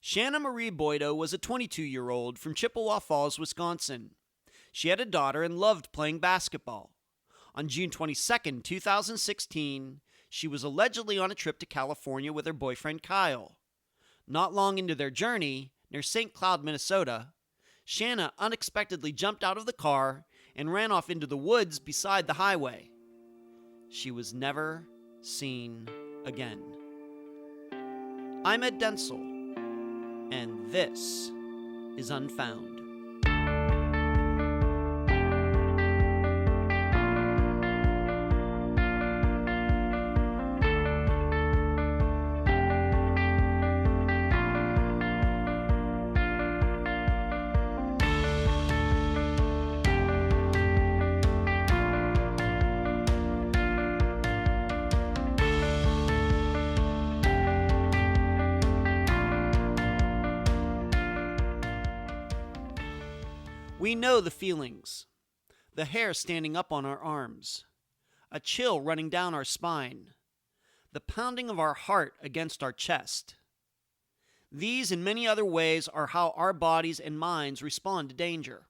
Shannah Marie Boiteau was a 22-year-old from Chippewa Falls, Wisconsin. She had a daughter and loved playing basketball. On June 22, 2016, she was allegedly on a trip to California with her boyfriend Kyle. Not long into their journey, near St. Cloud, Minnesota, Shannah unexpectedly jumped out of the car and ran off into the woods beside the highway. She was never seen again. I'm Ed Densel, and this is Unfound. We know the feelings, the hair standing up on our arms, a chill running down our spine, the pounding of our heart against our chest. These and many other ways are how our bodies and minds respond to danger.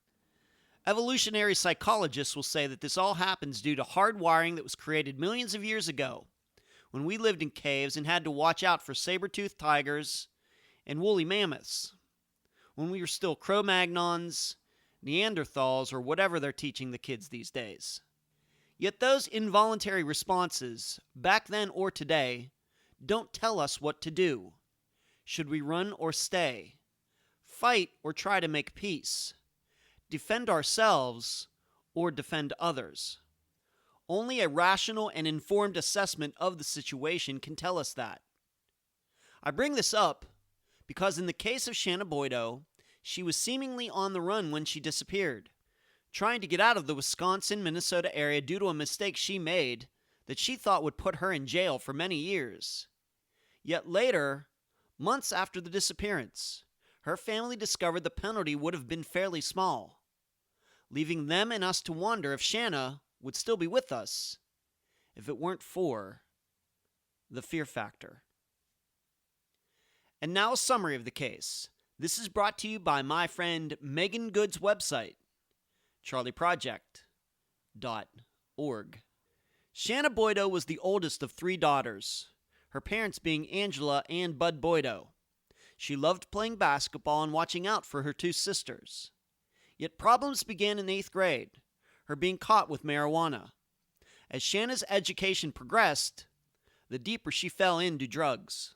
Evolutionary psychologists will say that this all happens due to hard wiring that was created millions of years ago, when we lived in caves and had to watch out for saber-toothed tigers and woolly mammoths, when we were still Cro-Magnons, Neanderthals, or whatever they're teaching the kids these days. Yet those involuntary responses, back then or today, don't tell us what to do. Should we run or stay? Fight or try to make peace? Defend ourselves or defend others? Only a rational and informed assessment of the situation can tell us that. I bring this up because in the case of Shannah Boiteau, she was seemingly on the run when she disappeared, trying to get out of the Wisconsin-Minnesota area due to a mistake she made that she thought would put her in jail for many years. Yet later, months after the disappearance, her family discovered the penalty would have been fairly small, leaving them and us to wonder if Shannah would still be with us if it weren't for the fear factor. And now a summary of the case. This is brought to you by my friend Megan Good's website, charlieproject.org. Shannah Boiteau was the oldest of three daughters, her parents being Angela and Bud Boiteau. She loved playing basketball and watching out for her two sisters. Yet problems began in 8th grade, her being caught with marijuana. As Shannah's education progressed, the deeper she fell into drugs.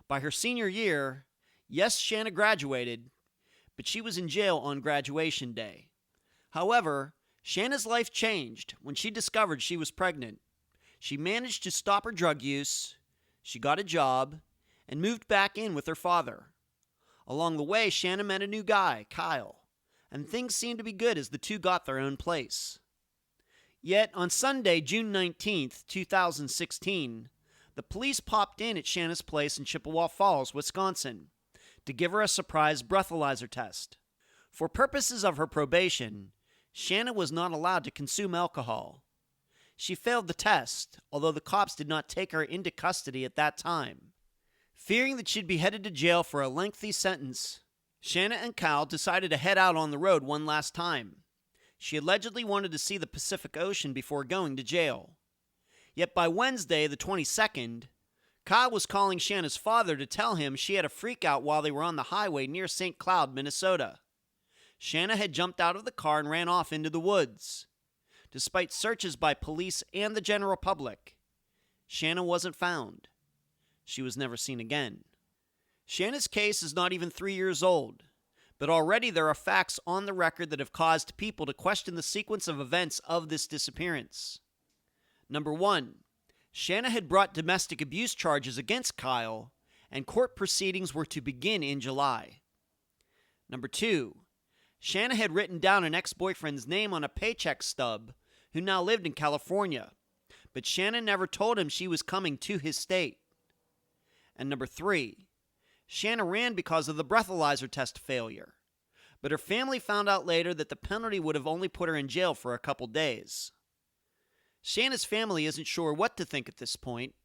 By her senior year, yes, Shannah graduated, but she was in jail on graduation day. However, Shannah's life changed when she discovered she was pregnant. She managed to stop her drug use, she got a job, and moved back in with her father. Along the way, Shannah met a new guy, Kyle, and things seemed to be good as the two got their own place. Yet, on Sunday, June 19th, 2016, the police popped in at Shannah's place in Chippewa Falls, Wisconsin, to give her a surprise breathalyzer test. For purposes of her probation, Shannah was not allowed to consume alcohol. She failed the test, although the cops did not take her into custody at that time. Fearing that she'd be headed to jail for a lengthy sentence, Shannah and Kyle decided to head out on the road one last time. She allegedly wanted to see the Pacific Ocean before going to jail. Yet by Wednesday, the 22nd, Kyle was calling Shannah's father to tell him she had a freak out while they were on the highway near St. Cloud, Minnesota. Shannah had jumped out of the car and ran off into the woods. Despite searches by police and the general public, Shannah wasn't found. She was never seen again. Shannah's case is not even 3 years old, but already there are facts on the record that have caused people to question the sequence of events of this disappearance. Number 1. Shannah had brought domestic abuse charges against Kyle, and court proceedings were to begin in July. Number 2. Shannah had written down an ex-boyfriend's name on a paycheck stub who now lived in California, but Shannah never told him she was coming to his state. And number 3. Shannah ran because of the breathalyzer test failure, but her family found out later that the penalty would have only put her in jail for a couple days. Shannah's family isn't sure what to think at this point,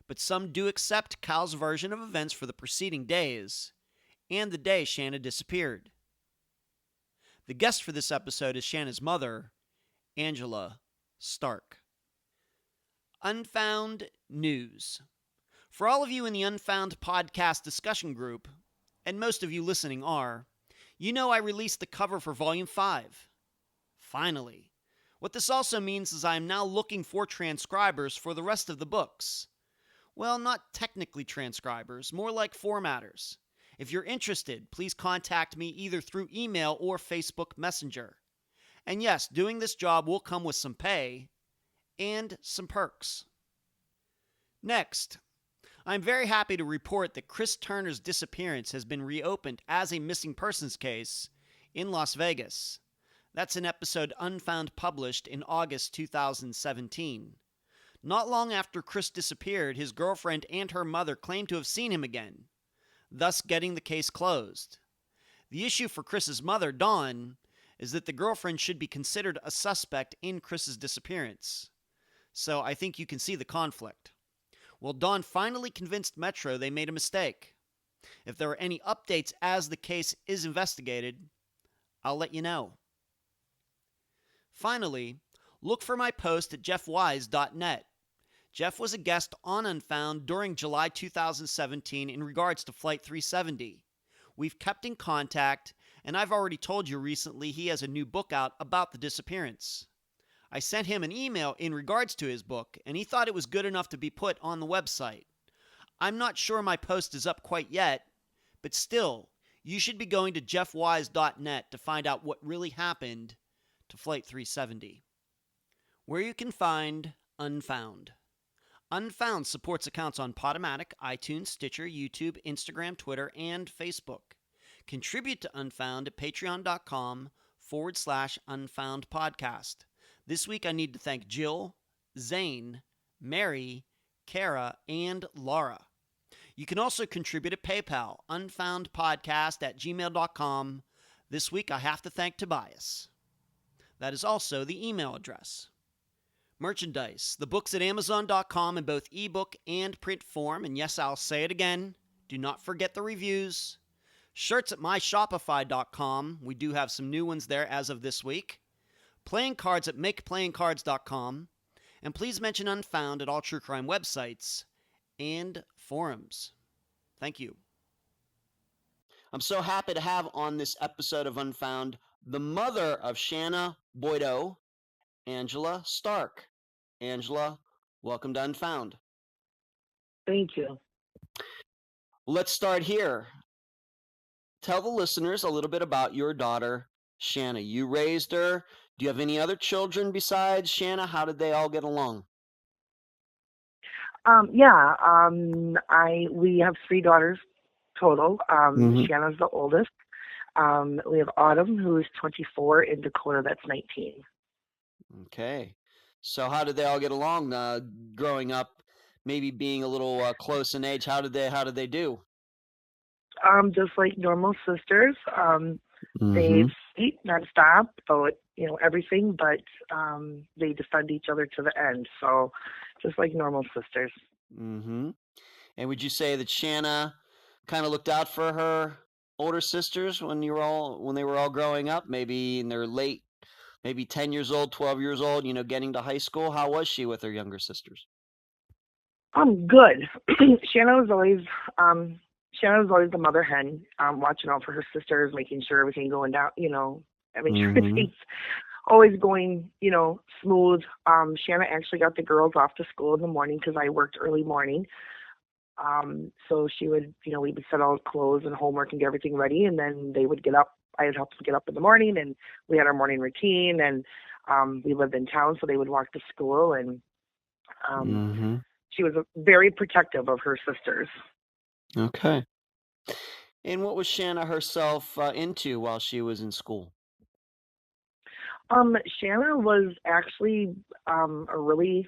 but some do accept Kyle's version of events for the preceding days, and the day Shannah disappeared. The guest for this episode is Shannah's mother, Angela Stark. Unfound News. For all of you in the Unfound podcast discussion group, and most of you listening are, you know I released the cover for Volume 5. Finally. What this also means is I am now looking for transcribers for the rest of the books. Well, not technically transcribers, more like formatters. If you're interested, please contact me either through email or Facebook Messenger. And yes, doing this job will come with some pay and some perks. Next, I'm very happy to report that Chris Turner's disappearance has been reopened as a missing persons case in Las Vegas. That's an episode Unfound published in August 2017. Not long after Chris disappeared, his girlfriend and her mother claimed to have seen him again, thus getting the case closed. The issue for Chris's mother, Dawn, is that the girlfriend should be considered a suspect in Chris's disappearance. So I think you can see the conflict. Well, Dawn finally convinced Metro they made a mistake. If there are any updates as the case is investigated, I'll let you know. Finally, look for my post at jeffwise.net. Jeff was a guest on Unfound during July 2017 in regards to Flight 370. We've kept in contact, and I've already told you recently he has a new book out about the disappearance. I sent him an email in regards to his book, and he thought it was good enough to be put on the website. I'm not sure my post is up quite yet, but still, you should be going to jeffwise.net to find out what really happened to Flight 370. Where you can find Unfound. Unfound supports accounts on Podomatic, iTunes, Stitcher, YouTube, Instagram, Twitter, and Facebook. Contribute to Unfound at patreon.com/Unfound Podcast. This week I need to thank Jill, Zane, Mary, Kara, and Laura. You can also contribute at PayPal, unfoundpodcast@gmail.com. This week I have to thank Tobias. That is also the email address. Merchandise. The books at Amazon.com in both ebook and print form. And yes, I'll say it again. Do not forget the reviews. Shirts at myshopify.com. We do have some new ones there as of this week. Playing cards at makeplayingcards.com. And please mention Unfound at all true crime websites and forums. Thank you. I'm so happy to have on this episode of Unfound the mother of Shannah Boiteau, Angela Stark. Angela, welcome to Unfound. Thank you. Let's start here. Tell the listeners a little bit about your daughter, Shannah. You raised her. Do you have any other children besides Shannah? How did they all get along? We have 3 daughters total. Shannah's the oldest. We have Autumn, who is 24, and Dakota, that's 19. Okay. So how did they all get along growing up, maybe being a little close in age? How did they do? Just like normal sisters. They fight nonstop about, everything, but they defend each other to the end. So just like normal sisters. Mm-hmm. And would you say that Shannah kind of looked out for her older sisters when they were all growing up, maybe in their late, maybe 10 years old, 12 years old, getting to high school? How was she with her younger sisters? Good. Shannah was always the mother hen, watching out for her sisters, making sure everything going down, everything's always going, smooth. Shannah actually got the girls off to school in the morning because I worked early morning. So she would, we would set all clothes and homework and get everything ready, and then they would get up. I would help them get up in the morning, and we had our morning routine, and we lived in town, so they would walk to school, and she was very protective of her sisters. Okay. And what was Shannah herself into while she was in school? Shannah was actually a really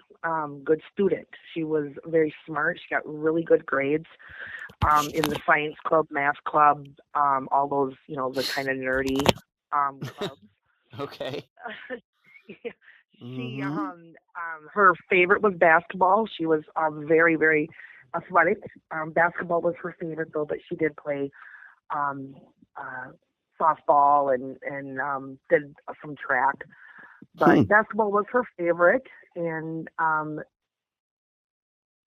good student. She was very smart. She got really good grades in the science club, math club, all those, the kind of nerdy clubs. Okay. She, her favorite was basketball. She was very, very athletic. Basketball was her favorite, though, but she did play um, uh, softball and did some track. Hmm. But basketball was her favorite, and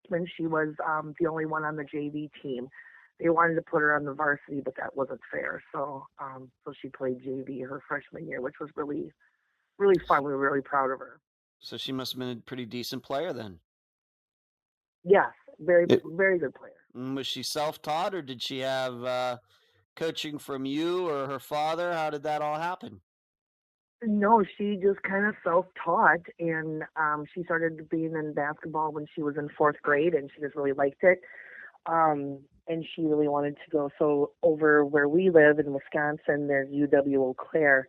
when she was the only one on the JV team. They wanted to put her on the varsity, but that wasn't fair. So she played JV her freshman year, which was really fun. We were really proud of her. So she must have been a pretty decent player then. Yes, It, very good player. was she self-taught, or did she have coaching from you or her father? How did that all happen? No, she just kind of self-taught, and she started being in basketball when she was in fourth grade, and she just really liked it. And she really wanted to go. So over where we live in Wisconsin, there's UW Eau Claire,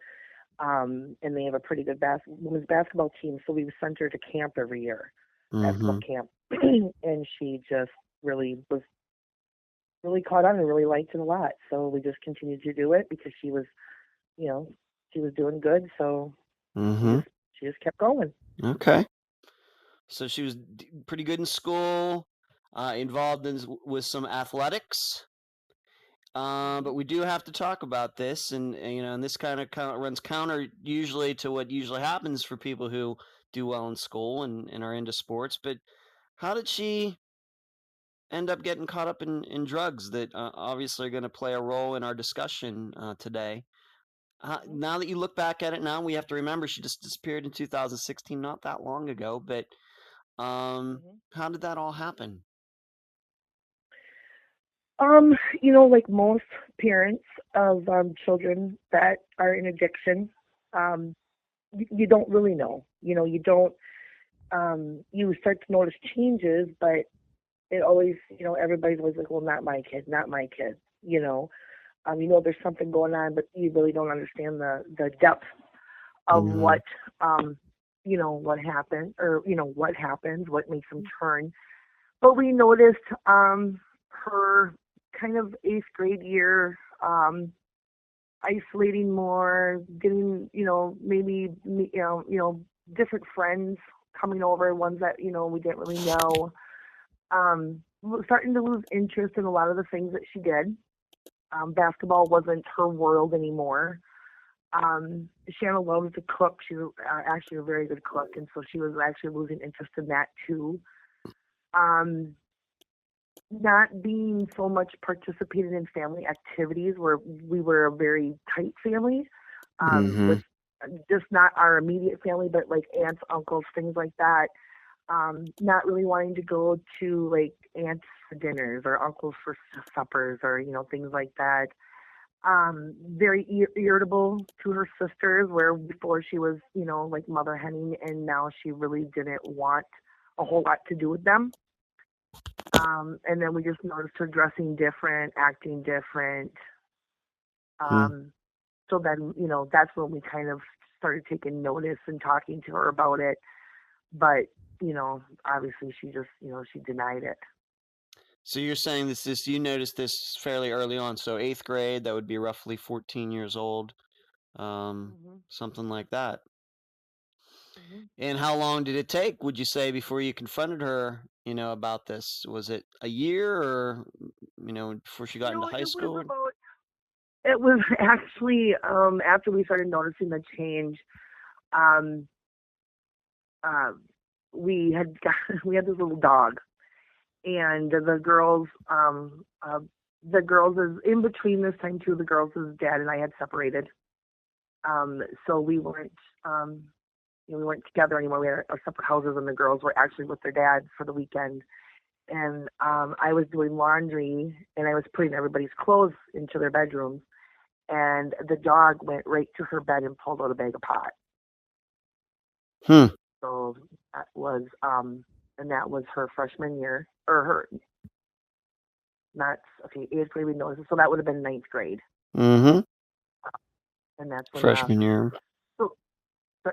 and they have a pretty good women's basketball team. So we sent her to camp every year, basketball Mm-hmm. camp, and she just was really caught on and really liked it a lot. So we just continued to do it because you know, she was doing good. So she Mm-hmm. just she just kept going. Okay. So she was pretty good in school, involved with some athletics. But Hmm. we do have to talk about this, and this kind of runs counter usually to what usually happens for people who do well in school and are into sports. But how did she end up getting caught up in drugs that obviously are going to play a role in our discussion today? Hmm. Now that you look back at it now, we have to remember she just disappeared in 2016, not that long ago. But Hmm. how did that all happen? Like most parents of children that are in addiction, um, you don't really know. You don't. You start to notice changes, but it always, everybody's always like, well, not my kid, not my kid. There's something going on, but you really don't understand the depth of Mm-hmm. um, what happened, or what happens, what makes them turn. But we noticed her kind of eighth grade year, isolating more, getting, maybe, different friends coming over, ones that, we didn't really know. Starting to lose interest in a lot of the things that she did. Basketball wasn't her world anymore. Shannah loves to cook. She's actually a very good cook, and so she was actually losing interest in that too. Um, Not being so much participated in family activities, where we were a very tight family, Mm-hmm. with just not our immediate family, but like aunts, uncles, things like that. Not really wanting to go to like aunts for dinners or uncles for suppers, or things like that. Very irritable to her sisters, where before she was, like mother henning, and now she really didn't want a whole lot to do with them. And then we just noticed her dressing different, acting different. Um, so then, that's when we kind of started taking notice and talking to her about it. But, obviously she just, she denied it. So you're saying this you noticed this fairly early on. So eighth grade, that would be roughly 14 years old, um, Hmm. something like that. Hmm. And how long did it take, would you say, before you confronted her, about this? Was it a year, or, before she got into high It was school? about, it was actually, after we started noticing the change, um, uh, we had got, we had this little dog, and the girls is in between this time too. The girls' dad and I had separated, so um, we weren't together anymore. We had our separate houses, and the girls were actually with their dad for the weekend. And I was doing laundry, and I was putting everybody's clothes into their bedrooms, and the dog went right to her bed and pulled out a bag of pot. Hmm. So that was and that was her freshman year, or her not okay, eighth grade we noticed. So that would have been ninth grade, Mm-hmm. and that's when Freshman year. so,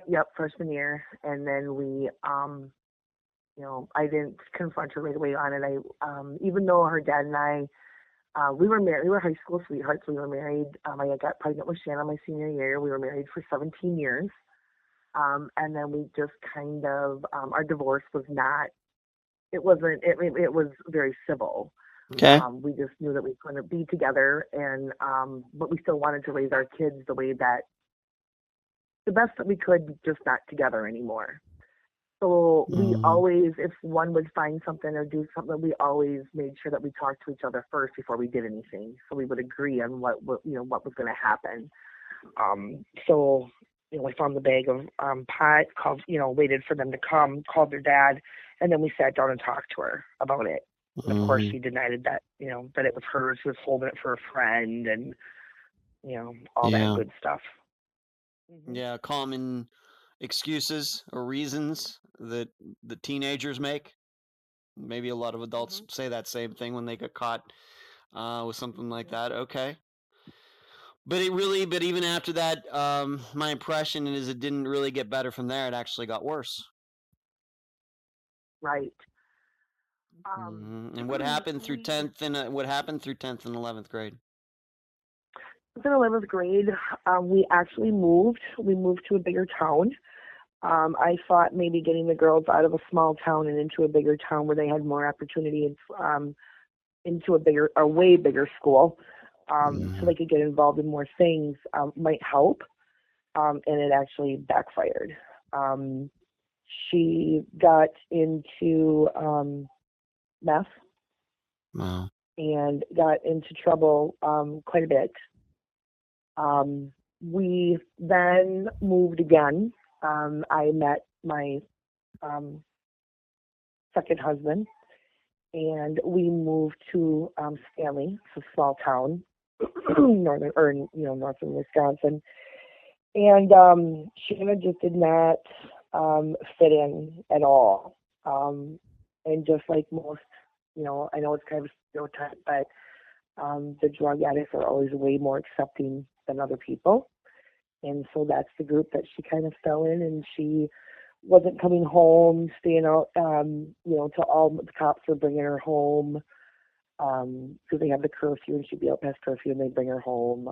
yep, freshman year. And then I didn't confront her right away on it. Even though her dad and I, we were married, we were high school sweethearts. We were married. I got pregnant with Shanna my senior year. We were married for 17 years. And then we just kind of, our divorce was not, it wasn't, it was very civil. Okay. We just knew that we couldn't be together, and but we still wanted to raise our kids the way that the best that we could, just not together anymore. So we Mm-hmm. always, if one would find something or do something, we always made sure that we talked to each other first before we did anything, so we would agree on what what was going to happen. So we found the bag of pot, called, waited for them to come, called their dad, and then we sat down and talked to her about it. And of course, Mm-hmm. she denied that that it was hers. She was holding it for a friend, and all that Yeah. good stuff. hmm Yeah. Common excuses or reasons that the teenagers make. Maybe a lot of adults hmm say that same thing when they get caught with something like that. Okay. But even after that, my impression is it didn't really get better from there. It actually got worse. Right. And what happened through We 10th and what happened through 10th and 11th grade? in 11th grade, we actually moved. We moved to a bigger town. I thought maybe getting the girls out of a small town and into a bigger town where they had more opportunity, and into a way bigger school, so Mm-hmm. they could get involved in more things, might help. And it actually backfired. Um, she got into meth Wow. and got into trouble quite a bit. We then moved again. I met my um, second husband, and we moved to Stanley, it's a small town, northern Wisconsin. And Shanna just did not fit in at all. Um, and just like most, I know it's kind of a stereotype, but the drug addicts are always way more accepting than other people. And so that's the group that she kind of fell in, and she wasn't coming home, staying out, till all the cops were bringing her home, because they have the curfew, and she'd be out past curfew, and they'd bring her home.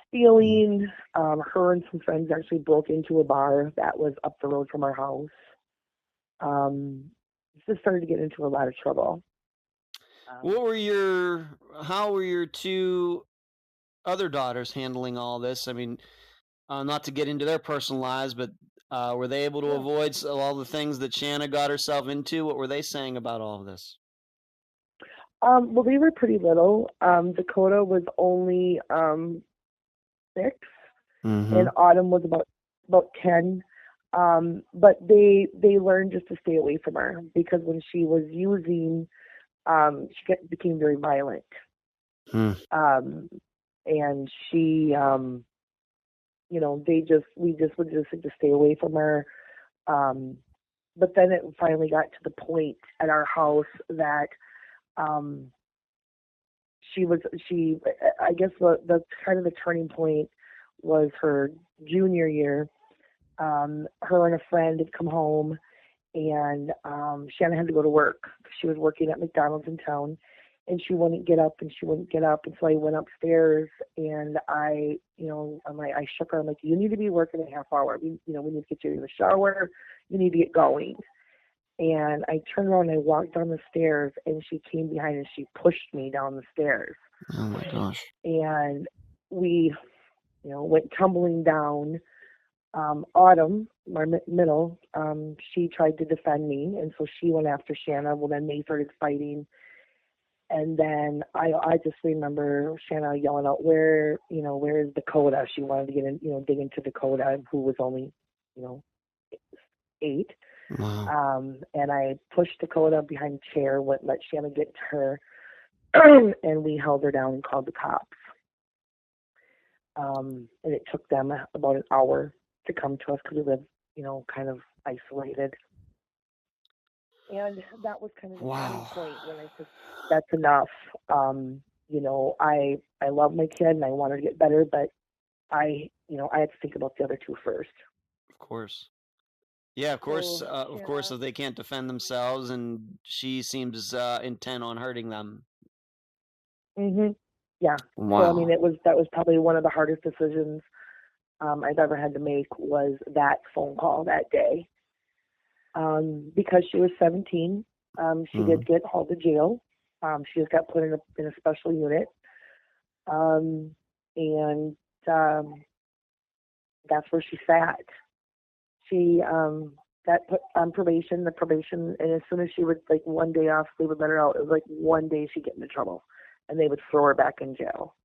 Stealing. Her and some friends actually broke into a bar that was up the road from our house. Um, just started to get into a lot of trouble. Um, What were your how were your two other daughters handling all this? I mean, not to get into their personal lives, but were they able to yeah. avoid all the things that Shanna got herself into? What were they saying about all of this? Well, they were pretty little. Dakota was only 6, Mm-hmm. and Autumn was about 10. But they learned just to stay away from her, because when she was using, became very violent. Hmm. Um, and she, we just would just like to stay away from her. Um, but then it finally got to the point at our house that um, she was she. I guess the kind of the turning point was her junior year. Her and a friend had come home, and Shannon had to go to work. She was working at McDonald's in town, and she wouldn't get up, and she wouldn't get up. And so I went upstairs, and I shook her. I'm like, you need to be working a half hour. We need to get you in the shower. You need to get going. And I turned around and I walked down the stairs, and she came behind and she pushed me down the stairs. Oh my gosh. And we, went tumbling down. Autumn, my middle, she tried to defend me, and so she went after Shanna. Well, then they started fighting, and then I just remember Shanna yelling out, where is Dakota? She wanted to get in, dig into Dakota, who was only, you know, 8. Wow. And I pushed Dakota behind a chair, wouldn't let Shanna get to her, and we held her down and called the cops. And it took them about an hour to come to us, because we live, kind of isolated. And that was kind of the turning Wow. point when I said, "That's enough." I love my kid and I want her to get better, but I had to think about the other two first. Of course. Yeah, So of course, Shanna, if they can't defend themselves, and she seems intent on hurting them. mhm, yeah. So I mean, Wow. that was probably one of the hardest decisions I've ever had to make, was that phone call that day, because she was 17. She did get hauled to jail. She just got put in a special unit. And that's where she sat. She got put on probation, and as soon as she would, like, one day off, they would let her out. It was like one day she'd get into trouble, and they would throw her back in jail.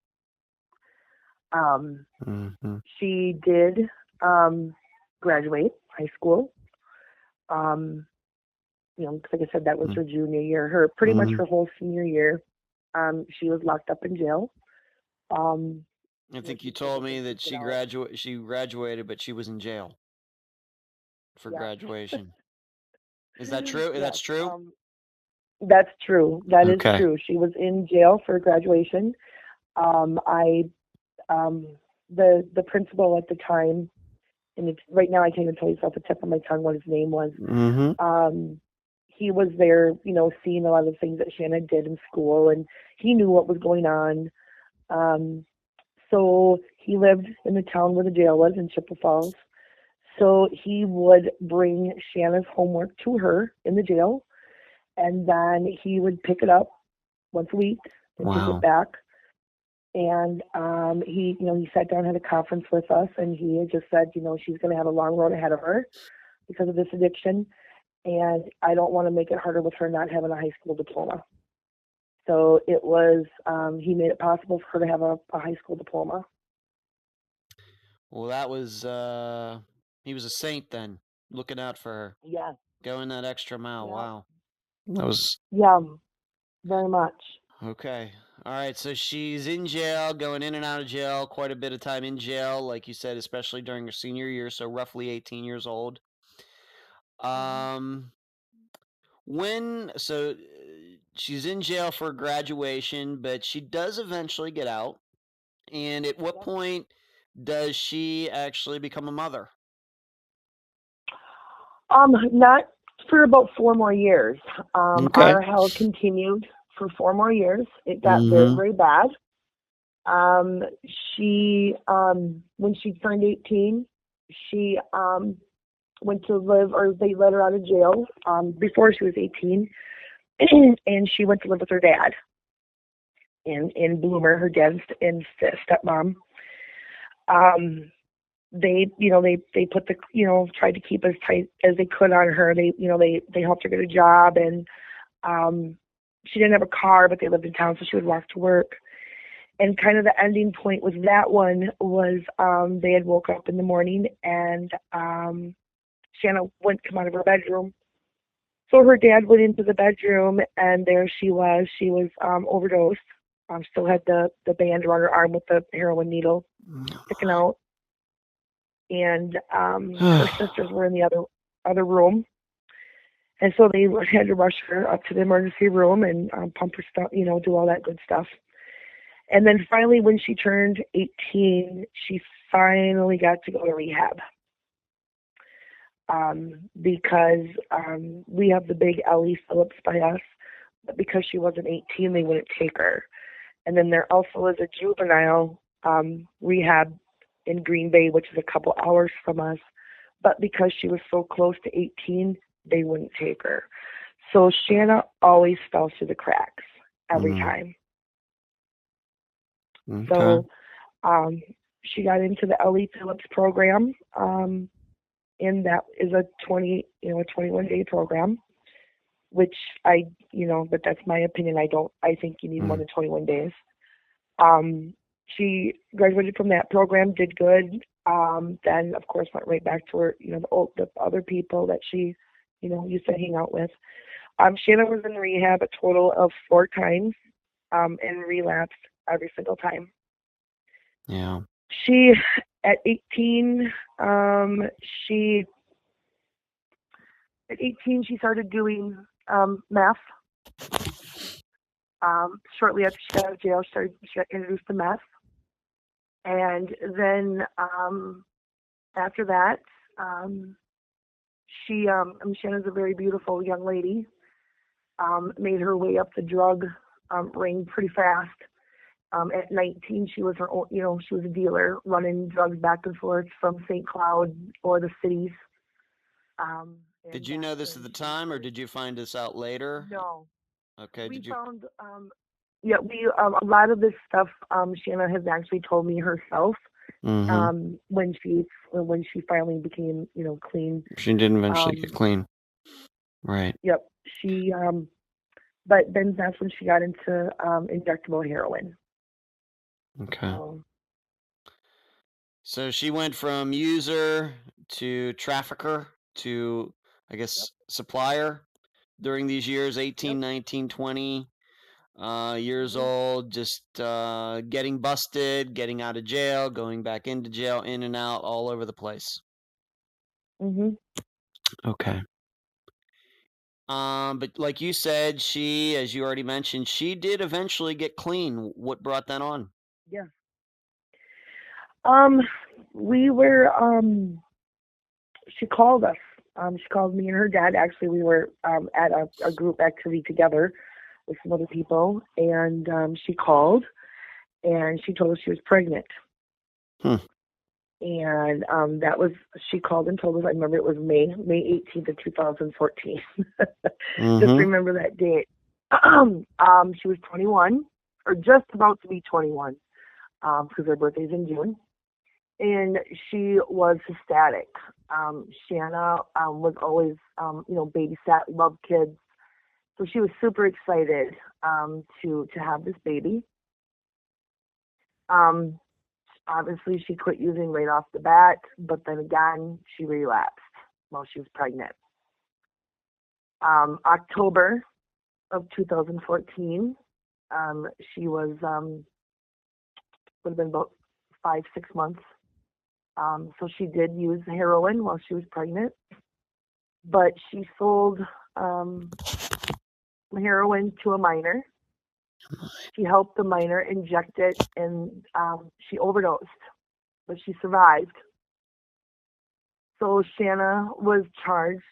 She did graduate high school. Like I said, that was her junior year. Pretty much her whole senior year, she was locked up in jail. I think you told me that she graduated, but she was in jail for graduation. Is that true? Yes, That's true? That's true. That is true. She was in jail for graduation. The principal at the time, and it's right now I can't even tell you off the tip of my tongue what his name was. He was there, seeing a lot of the things that Shanna did in school, and he knew what was going on. So he lived in the town where the jail was in Chippewa Falls. So he would bring Shanna's homework to her in the jail, and then he would pick it up once a week and take it back. And he sat down, had a conference with us, and he had just said, she's going to have a long road ahead of her because of this addiction, and I don't want to make it harder with her not having a high school diploma. So it was, he made it possible for her to have a high school diploma. Well, that was, he was a saint then, looking out for her. Yeah. Going that extra mile. Yeah. Wow. That was. Yeah, very much. Okay. All right. So she's in jail, going in and out of jail, quite a bit of time in jail, like you said, especially during her senior year. So roughly 18 years old. She's in jail for graduation, but she does eventually get out. And at what point does she actually become a mother? Not for about 4 more years. Our hell continued for 4 more years. It got very, very bad. She, when she turned 18, she went to live, or they let her out of jail before she was 18, and she went to live with her dad in Bloomer, her dad and stepmom. They put tried to keep as tight as they could on her. They helped her get a job, and she didn't have a car, but they lived in town, so she would walk to work. And kind of the ending point with that one was they had woke up in the morning, and Shanna wouldn't come out of her bedroom. So her dad went into the bedroom, and there she was. She was overdosed. Still had the band around her arm with the heroin needle sticking out. And her sisters were in the other room. And so they had to rush her up to the emergency room and pump her stuff, do all that good stuff. And then finally, when she turned 18, she finally got to go to rehab. Because we have the big Ellie Phillips by us, but because she wasn't 18, they wouldn't take her. And then there also is a juvenile rehab in Green Bay, which is a couple hours from us. But because she was so close to 18, they wouldn't take her. So Shanna always fell through the cracks every time. Okay. So she got into the Ellie Phillips program, and that is a 21-day program, which but that's my opinion. I think you need more than 21 days. She graduated from that program, did good. Then of course went right back to her, the other people that she, used to hang out with. Shanna was in rehab a total of 4 times, and relapsed every single time. Yeah. She, at 18, she started doing meth. Shortly after she got out of jail, she got introduced to meth. And then after that, Shanna's a very beautiful young lady. Made her way up the drug ring pretty fast. At 19, she was her own, she was a dealer running drugs back and forth from St. Cloud or the cities. Did And you that's know this when at the she time, or was, did you find this out later? no, Okay. we Did you? found, yeah, a lot of this stuff, Shannah has actually told me herself, Mm-hmm. when she finally became, clean. She didn't eventually get Um, clean. Right. yep, but then that's when she got into, injectable heroin. Okay. So, So she went from user to trafficker to, I yep, guess, supplier during these years, 18, yep, 19, 20 years mhm, old, just getting busted, getting out of jail, going back into jail, in and out, all over the place. mhm, Okay. But like you said, she, as you already mentioned, she did eventually get clean. What brought that on? yeah. Um, we were, she called us. She called me and her dad. Actually, we were at a group activity together with some other people, and she called and she told us she was pregnant. Hmm. And that was, she called and told us. I remember it was May 18th of 2014. Just Mm-hmm. remember that date. She was 21, or just about to be 21, because her birthday's in June. And she was ecstatic. Shannah was always, babysat, loved kids, so she was super excited to have this baby. Um, Obviously, she quit using right off the bat, but then again, she relapsed while she was pregnant. October of 2014, she was would have been about 5 6 months. So she did use heroin while she was pregnant, but she sold um, heroin to a minor. She helped the minor inject it, and she overdosed, but she survived. So Shannah was charged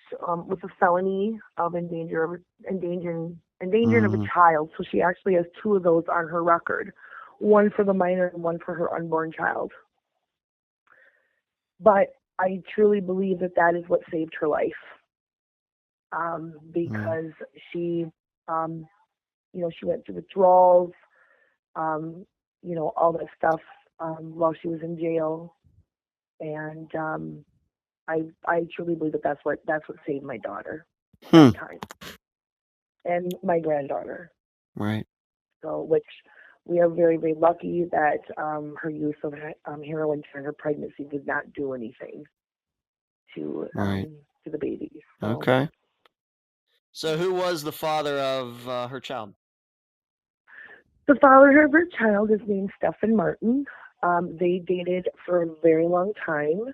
with a felony of endangering of a Mm-hmm. child. So she actually has two of those on her record, one for the minor and one for her unborn child. But I truly believe that that is what saved her life, Mm-hmm. because she, um, she went through withdrawals, um, all that stuff while she was in jail, and I truly believe that that's what saved my daughter that Hmm. time, and my granddaughter. Right. So, which we are very, very lucky that her use of heroin during her pregnancy did not do anything to Right. the baby. So, Okay. So who was the father of her child? the father of her child is named Stephen Martin. They dated for a very long time,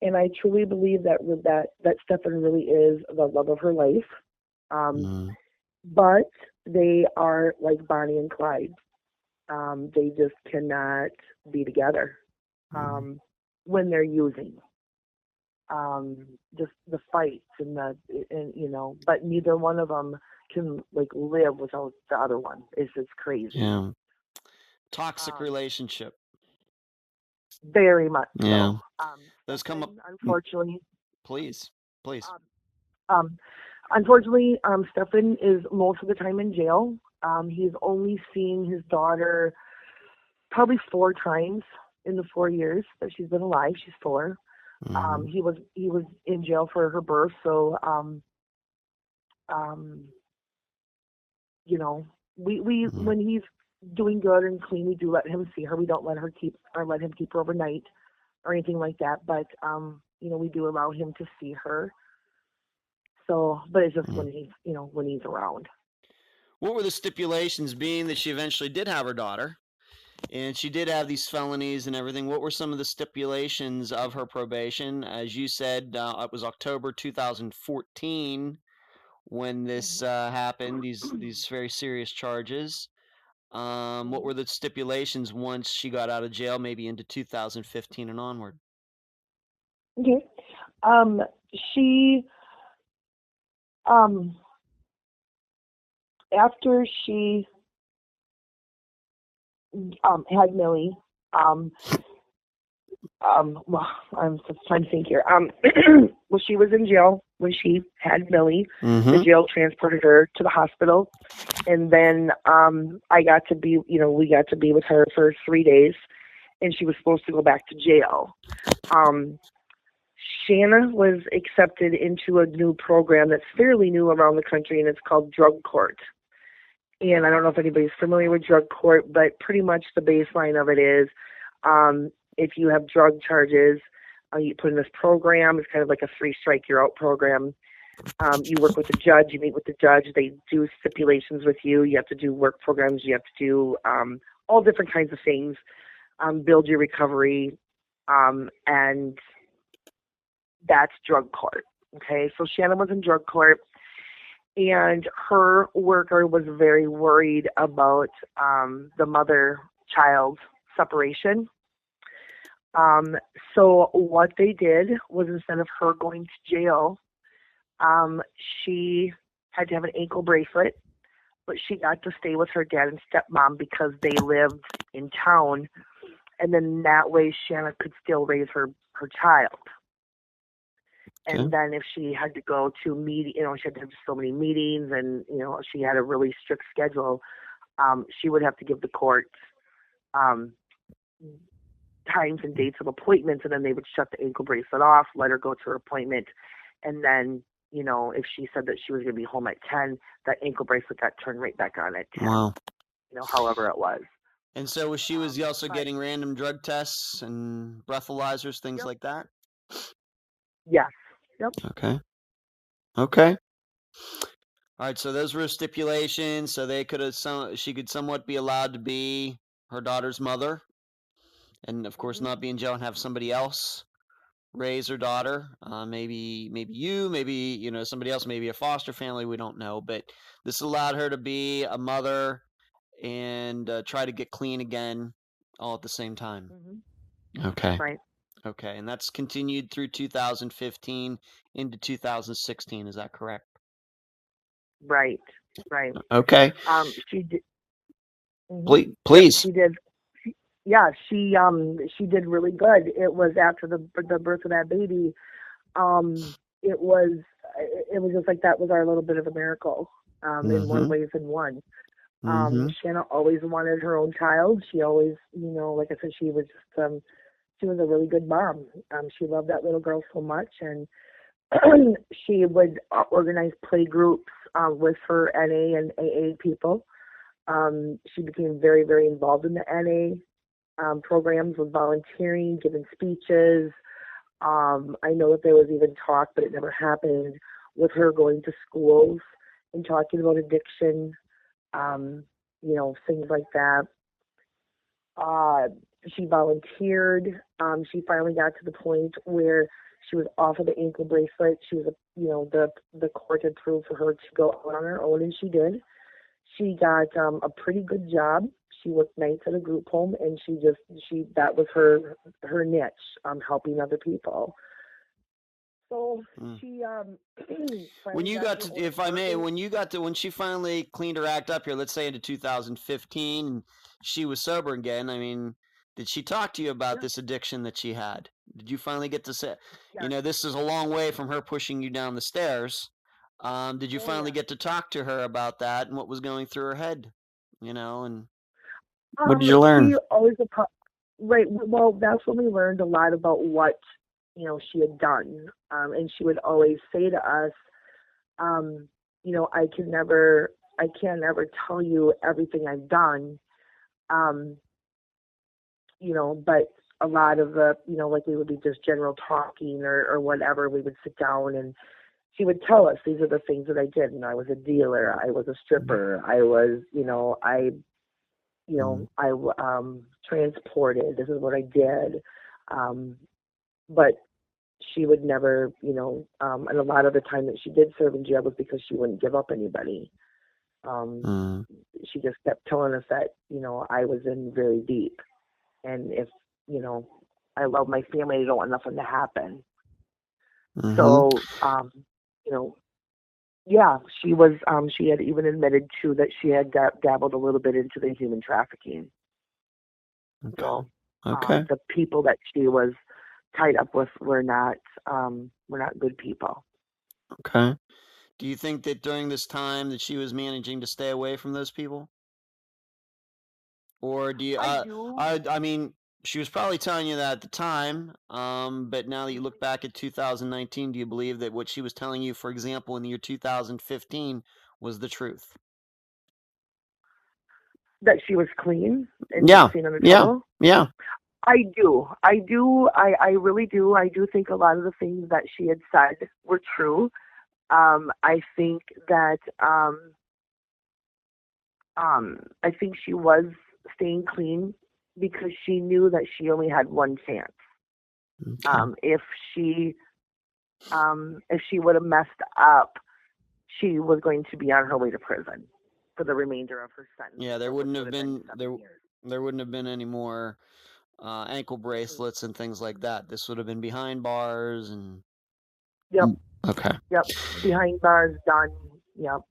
and I truly believe that Stephen really is the love of her life. Um, Mm-hmm. but they are like Bonnie and Clyde. They just cannot be together when they're using. Just the fights and but neither one of them can like live without the other one. It's just crazy. Yeah. Toxic Um, relationship. Very much Yeah. so. Those come up. Stefan, unfortunately, Please. Please. um, um, Stefan is most of the time in jail. He's only seen his daughter probably 4 times in the 4 years that she's been alive. She's 4. Mm-hmm. He was in jail for her birth, so um, we Mm-hmm. when he's doing good and clean, we do let him see her. We don't let him keep her overnight or anything like that. But we do allow him to see her. So, but it's just Mm-hmm. when he's around. What were the stipulations, being that she eventually did have her daughter and she did have these felonies and everything? What were some of the stipulations of her probation? As you said, it was October 2014 when this happened. These very serious charges. What Mhm. were the stipulations once she got out of jail, maybe into 2015 and onward? Okay. She um after she had Millie, um well, I'm just trying to think here. Well, she was in jail when she had Millie. The Mm-hmm. jail transported her to the hospital, and then I got to be, we got to be with her for 3 days, and she was supposed to go back to jail. Um, Shannah was accepted into a new program that's fairly new around the country, and it's called Drug Court. And I don't know if anybody's familiar with Drug Court, but pretty much the baseline of it is if you have drug charges, you put in this program. It's kind of like a three strike you're out program. You work with the judge, you meet with the judge, they do stipulations with you. You have to do work programs, you have to do all different kinds of things, build your recovery, and that's drug court. Okay, so Shannon was in drug court, and her worker was very worried about the mother-child separation. So what they did was, instead of her going to jail, she had to have an ankle bracelet, but she got to stay with her dad and stepmom because they lived in town, and then that way Shanna could still raise her child. Okay. And then if she had to go to she had to have so many meetings, and she had a really strict schedule, she would have to give the court times and dates of appointments, and then they would shut the ankle bracelet off, let her go to her appointment, and then if she said that she was going to be home at 10, that ankle bracelet got turned right back on at 10. Wow. However it was. And so she was also getting random drug tests and breathalyzers, things Yep. like that? Yes. Yep. Okay. Okay. All right, so those were stipulations, so she could somewhat be allowed to be her daughter's mother, and of course not be in jail and have somebody else raise her daughter. Maybe you, maybe somebody else, maybe a foster family. We don't know, but this allowed her to be a mother and try to get clean again, all at the same time. Okay. Right. Okay, and that's continued through 2015 into 2016. Is that correct? Right. Right. Okay. She did. Please. Yep, she did. Yeah, she did really good. It was after the birth of that baby. It was just like that was our little bit of a miracle. In more ways than one. Shanna always wanted her own child. She always, like I said, she was just she was a really good mom. She loved that little girl so much, and she would organize play groups with her NA and AA people. She became very, very involved in the NA programs with volunteering, giving speeches. I know that there was even talk, but it never happened, with her going to schools and talking about addiction, things like that. She volunteered. She finally got to the point where she was off of the ankle bracelet. She was, the court had approved for her to go out on her own, and she did. She got a pretty good job. She worked nights at a group home, and that was her niche, helping other people. So she when you got to, if I may, when she finally cleaned her act up here, let's say into 2015, and she was sober again. I mean, did she talk to you about this addiction that she had? Did you finally get to say, this is a long way from her pushing you down the stairs. Did you finally get to talk to her about that and what was going through her head? And what did you learn? She always, right. Well, that's when we learned a lot about what she had done. And she would always say to us, I can't never tell you everything I've done. But a lot of the, like we would be just general talking or whatever, we would sit down and she would tell us, these are the things that I did. I was a dealer. I was a stripper. I was, I transported. This is what I did. But she would never, and a lot of the time that she did serve in jail was because she wouldn't give up anybody. She just kept telling us that, I was in very deep. And if, I love my family, I don't want nothing to happen. So, she was, she had even admitted too that she had dabbled a little bit into the human trafficking. Okay. So, the people that she was tied up with were not good people. Okay. Do you think that during this time that she was managing to stay away from those people? Or do you, I do. I mean, she was probably telling you that at the time, but now that you look back at 2019, do you believe that what she was telling you, for example, in the year 2015 was the truth? That she was clean and didn't Yeah, see another yeah, trouble. yeah. I do. I do. I really do. I do think a lot of the things that she had said were true. I think that I think she was staying clean because she knew that she only had one chance. Okay. If she would have messed up, she was going to be on her way to prison for the remainder of her sentence. Yeah, there which wouldn't would have have been been 7 years. there wouldn't have been any more ankle bracelets and things like that. This would have been behind bars and. Yep. Okay. Yep. Behind bars, done. Yep.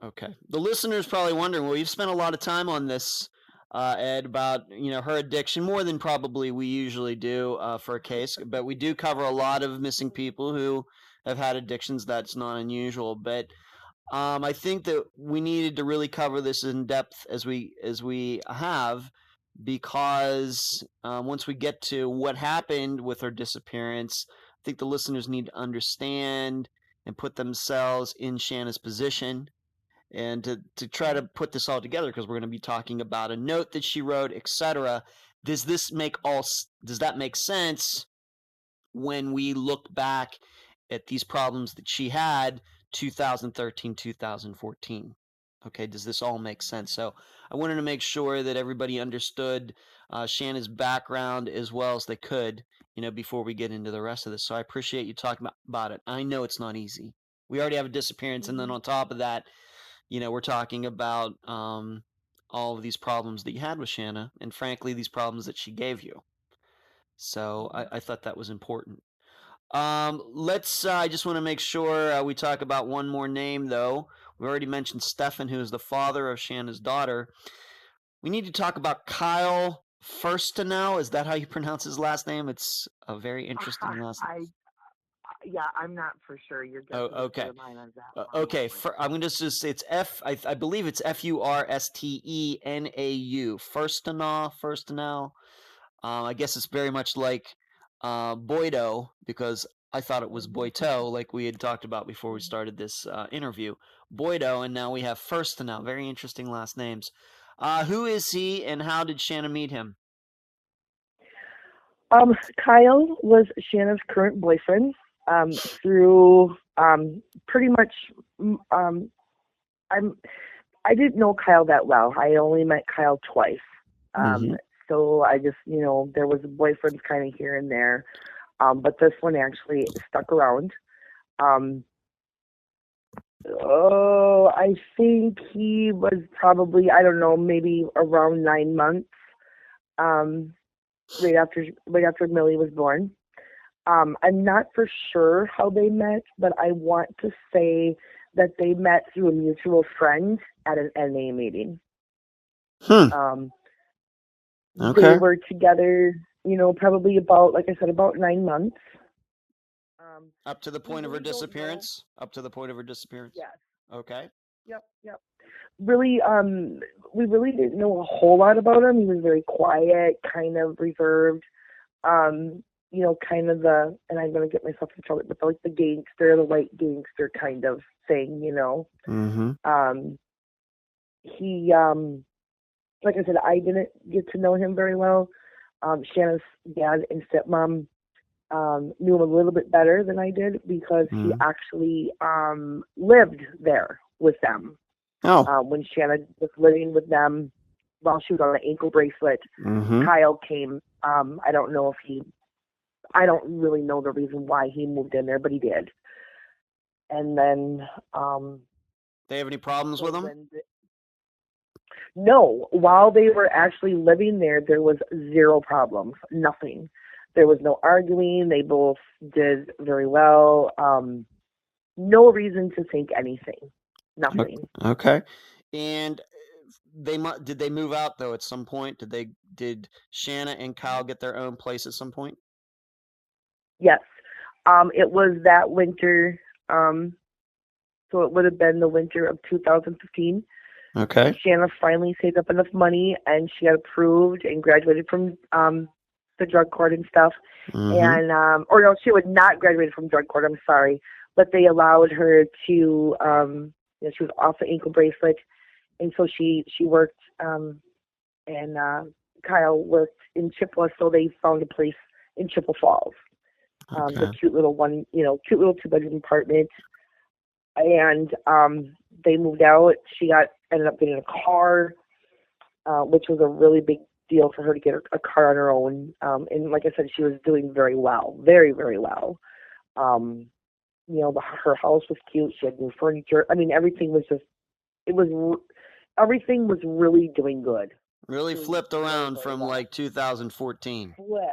Okay. The listener's probably wondering, well, you've spent a lot of time on this, Ed, about, her addiction, more than probably we usually do for a case, but we do cover a lot of missing people who have had addictions. That's not unusual. But I think that we needed to really cover this in depth as we have, because once we get to what happened with her disappearance, I think the listeners need to understand and put themselves in Shannah's position, and to try to put this all together, because we're going to be talking about a note that she wrote, etc. Does that make sense when we look back at these problems that she had 2013, 2014? Okay, does this all make sense? So I wanted to make sure that everybody understood Shannah's background as well as they could, before we get into the rest of this. So I appreciate you talking about it. I know it's not easy. We already have a disappearance, and then on top of that, we're talking about all of these problems that you had with Shannah, and frankly, these problems that she gave you. So I thought that was important. I just want to make sure we talk about one more name, though. We already mentioned Stefan, who is the father of Shannah's daughter. We need to talk about Kyle Firstenow. Is that how you pronounce his last name? It's a very interesting last name. Yeah, I'm not for sure. Your guess Oh, is as good okay. as mine on that Okay, one. I'm gonna just say it's I believe it's Furstenau. Firstenow. I guess it's very much like Boiteau, because I thought it was Boiteau, like we had talked about before we started this interview. Boiteau, and now we have Firstenow. Very interesting last names. Who is he, and how did Shannah meet him? Kyle was Shanna's current boyfriend through pretty much. Um, I didn't know Kyle that well. I only met Kyle twice. Mm-hmm. So I just, there was boyfriends kind of here and there. But this one actually stuck around. I think he was probably, I don't know, maybe around 9 months, um, right after Millie was born. I'm not for sure how they met, but I want to say that they met through a mutual friend at an NA meeting. Um, they Okay. were together, probably about, like I said, about 9 months. Up to the We point of her really don't know. disappearance? Up to the point of her disappearance? Yes. Okay. Yep. Yep. Really, we really didn't know a whole lot about him. He was very quiet, kind of reserved. Kind of and I'm gonna get myself in trouble, but like the gangster, the white gangster kind of thing. Mm-hmm. He, like I said, I didn't get to know him very well. Shanna's dad and stepmom knew him a little bit better than I did because he actually lived there with them. Oh. When Shanna was living with them while she was on the ankle bracelet, Mm-hmm. Kyle came. I don't really know the reason why he moved in there, but he did. And then, They have any problems so with him? no, while they were actually living there was zero problems, nothing. There was no arguing. They both did very well. No reason to think anything. Nothing. Okay. And did they move out though at some point? Did Shanna and Kyle get their own place at some point? Yes. It was that winter. So it would have been the winter of 2015. Okay. Shannah finally saved up enough money, and she got approved and graduated from the drug court and stuff. Mm-hmm. And or no, she would not graduate from drug court. I'm sorry, but they allowed her to. She was off the ankle bracelet, and so she worked. And Kyle worked in Chippewa, so they found a place in Chippewa Falls. The Okay. cute little one, cute little 2-bedroom apartment. And they moved out. She ended up getting a car, which was a really big deal for her to get a car on her own. And like I said, she was doing very well, very, very well. Um, her house was cute. She had new furniture. I mean, everything was just, it was, everything was really doing good. Really Doing flipped very, around very from well. like 2014. Flipped.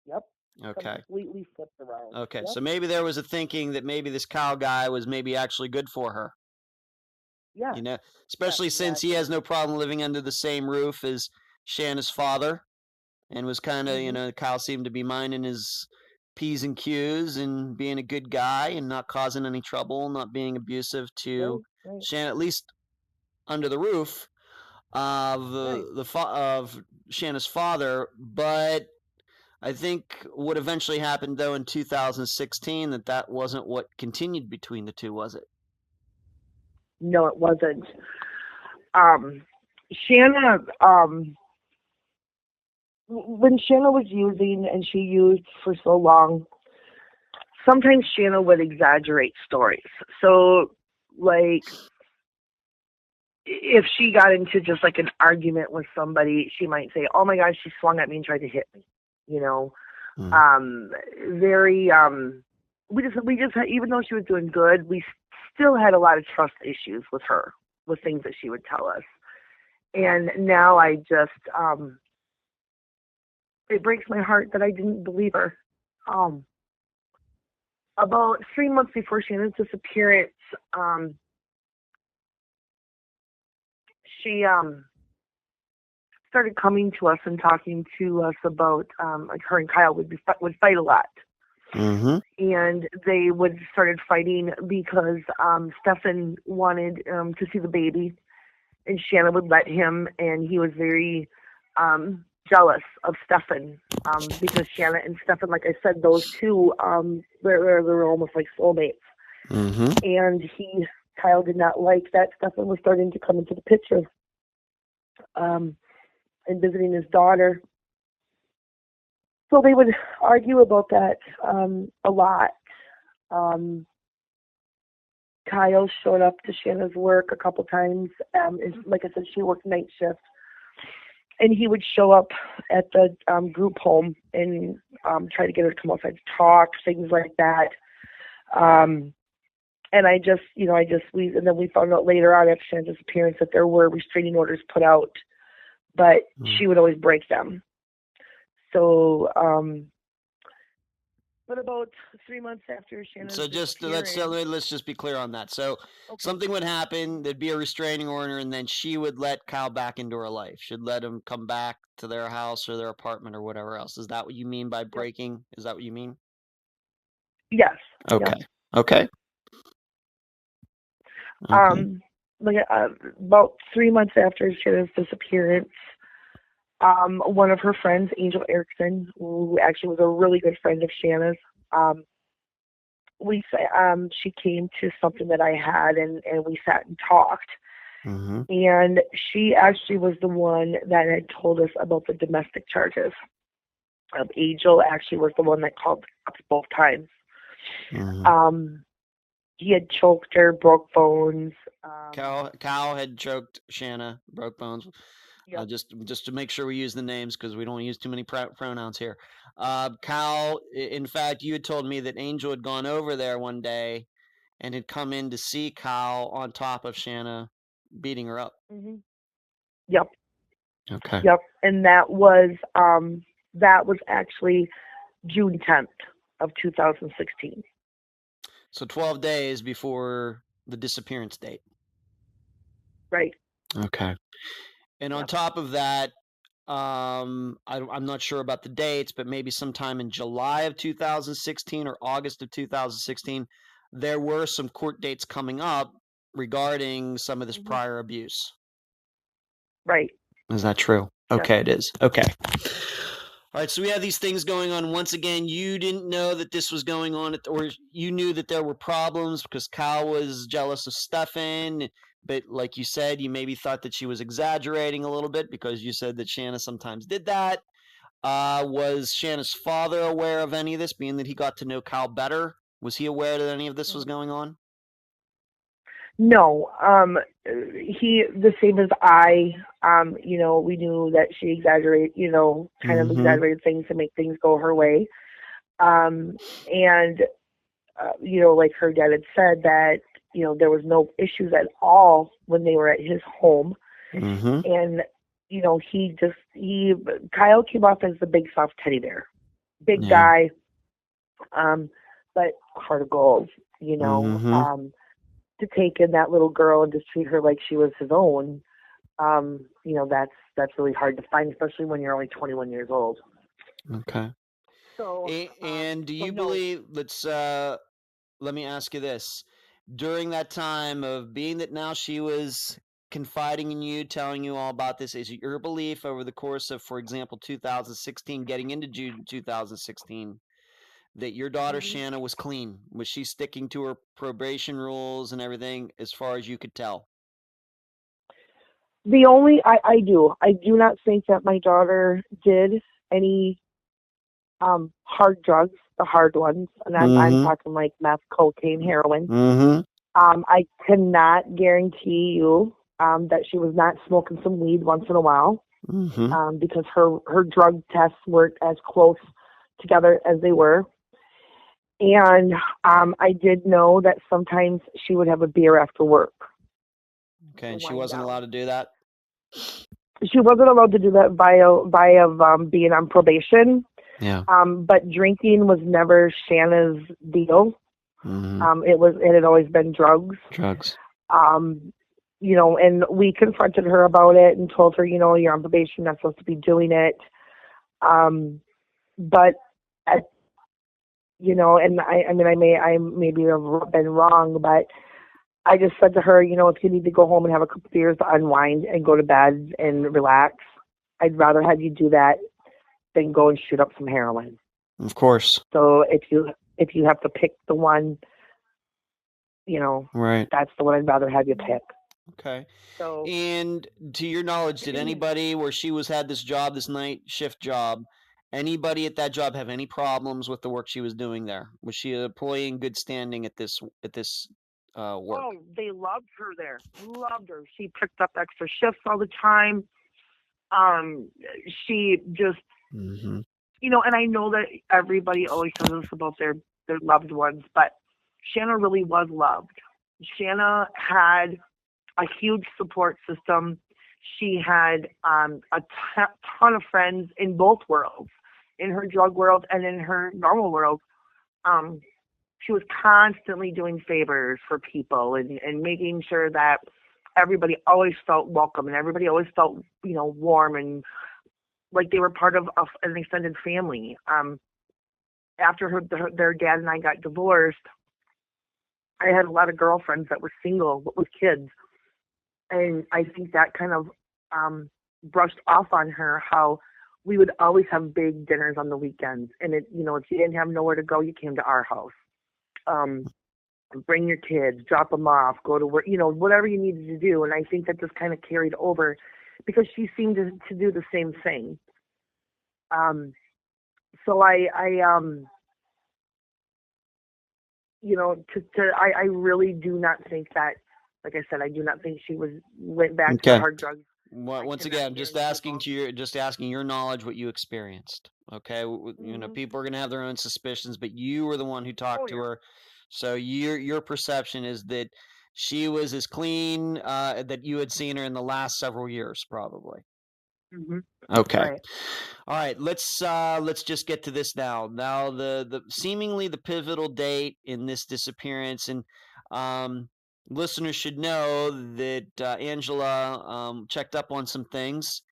Yep. Okay. Completely flipped around. Okay. Yep. So maybe there was a thinking that maybe this Kyle guy was maybe actually good for her. Yes. Yes, Especially since he exactly. has no problem living under the same roof as Shanna's father, and was kind of, Mhm. Kyle seemed to be minding his P's and Q's and being a good guy and not causing any trouble, not being abusive to Right. Right. Shanna, at least under the roof of Right. of Shanna's father. But I think what eventually happened though in 2016 that wasn't what continued between the two, was it? No, it wasn't. Shannah. When Shannah was using, and she used for so long, sometimes Shannah would exaggerate stories. So, like, if she got into just like an argument with somebody, she might say, "Oh my gosh, she swung at me and tried to hit me." You know, Mm. um, very. We just even though she was doing good, we still had a lot of trust issues with her, with things that she would tell us. And now I just, it breaks my heart that I didn't believe her. Um, about 3 months before Shannon's disappearance, um, she started coming to us and talking to us about like her and Kyle would fight a lot, Mm-hmm. and they would started fighting because Stefan wanted to see the baby, and Shannah would let him, and he was very jealous of Stefan because Shannah and Stefan, like I said, those two they're almost like soulmates. Mm-hmm. And Kyle did not like that Stefan was starting to come into the picture um, and visiting his daughter. So they would argue about that a lot. Um, Kyle showed up to Shannah's work a couple times. Like I said, she worked night shift, and he would show up at the group home and try to get her to come outside to talk, things like that. Um, and and then we found out later on after Shannah's disappearance that there were restraining orders put out, but Mm. she would always break them. So, but about 3 months after Shannah's So just disappearance, let's just be clear on that. So okay, something would happen, there'd be a restraining order, and then she would let Kyle back into her life. She'd let him come back to their house or their apartment or whatever else. Is that what you mean by yep, breaking? Is that what you mean? yes, yep. Okay. Okay. Okay. Um, like about 3 months after Shannah's disappearance, one of her friends, Angel Erickson, who actually was a really good friend of Shannah's, um, she came to something that I had, and we sat and talked. Mm-hmm. And she actually was the one that had told us about the domestic charges. Angel actually was the one that called us both times. Mm-hmm. Um, he had choked her, broke bones. Kyle had choked Shanna, broke bones. Yep. Just to make sure we use the names because we don't use too many pronouns here. Kyle, in fact, you had told me that Angel had gone over there one day and had come in to see Kyle on top of Shanna beating her up. Hmm. Yep. Okay. Yep. And that was actually June 10th of 2016. So 12 days before the disappearance date. Right. Okay. And on Yep. top of that, I'm not sure about the dates, but maybe sometime in July of 2016 or August of 2016, there were some court dates coming up regarding some of this Mhm. prior abuse. Right. Is that true? Yes. Okay, it is. Okay. All right, so we have these things going on. Once again, you didn't know that this was going on, or you knew that there were problems because Kyle was jealous of Stefan. But like you said, you maybe thought that she was exaggerating a little bit because you said that Shannah sometimes did that. Was Shannah's father aware of any of this, being that he got to know Kyle better? Was he aware that any of this was going on? No, he the same as I. We knew that she exaggerated, kind of Mm-hmm. exaggerated things to make things go her way. And like her dad had said that there was no issues at all when they were at his home, Mm-hmm. and Kyle came off as the big soft teddy bear, big Yeah. guy, but heart of gold, Mm-hmm. to take in that little girl and just treat her like she was his own. That's really hard to find, especially when you're only 21 years old. Okay. So, And do so you no. believe? Let me ask you this: during that time of being that now she was confiding in you, telling you all about this, is it your belief over the course of, for example, 2016, getting into June 2016, that your daughter Mhm. Shannah was clean? Was she sticking to her probation rules and everything as far as you could tell? I do not think that my daughter did any hard drugs, the hard ones, and I'm Mm-hmm. talking like meth, cocaine, heroin. Mm-hmm. I cannot guarantee you that she was not smoking some weed once in a while, Mm-hmm. because her drug tests weren't as close together as they were. And I did know that sometimes she would have a beer after work Okay, to and she wind wasn't allowed down. to do that. She wasn't allowed to do that via being on probation. Yeah. But drinking was never Shanna's deal. Mm-hmm. It had always been drugs. Drugs. Um, and we confronted her about it and told her, you're on probation, you're not supposed to be doing it. Um, but at, and I mean, I maybe have been wrong, but I just said to her, if you need to go home and have a couple of beers to unwind and go to bed and relax, I'd rather have you do that than go and shoot up some heroin. Of course. So if you have to pick the one, Right. that's the one I'd rather have you pick. Okay. So And to your knowledge, did anybody where she was had this job, this night shift job, anybody at that job have any problems with the work she was doing there? Was she an employee in good standing at this work? they loved her there. Loved her. She picked up extra shifts all the time. She just, Mm-hmm. and I know that everybody always says this about their loved ones, but Shannah really was loved. Shannah had a huge support system. She had a ton of friends in both worlds, in her drug world and in her normal world. Um, she was constantly doing favors for people and making sure that everybody always felt welcome and everybody always felt, warm and like they were part of an extended family. After their dad and I got divorced, I had a lot of girlfriends that were single but with kids, and I think that kind of brushed off on her how we would always have big dinners on the weekends, and if you didn't have nowhere to go, you came to our house. Um, bring your kids, drop them off, go to work, whatever you needed to do. And I think that just kind of carried over because she seemed to do the same thing. Um, so I really do not think that, like I said, I do not think she went back to the Okay. hard drugs. I Once cannot again, guarantee. just asking your knowledge, what you experienced. Okay, Mm-hmm. people are gonna have their own suspicions, but you were the one who talked Oh to yeah. her, so your perception is that she was as clean that you had seen her in the last several years, probably. Mm-hmm. Okay. Right. All right, let's just get to this now. Now the seemingly the pivotal date in this disappearance, and um, listeners should know that Angela checked up on some things,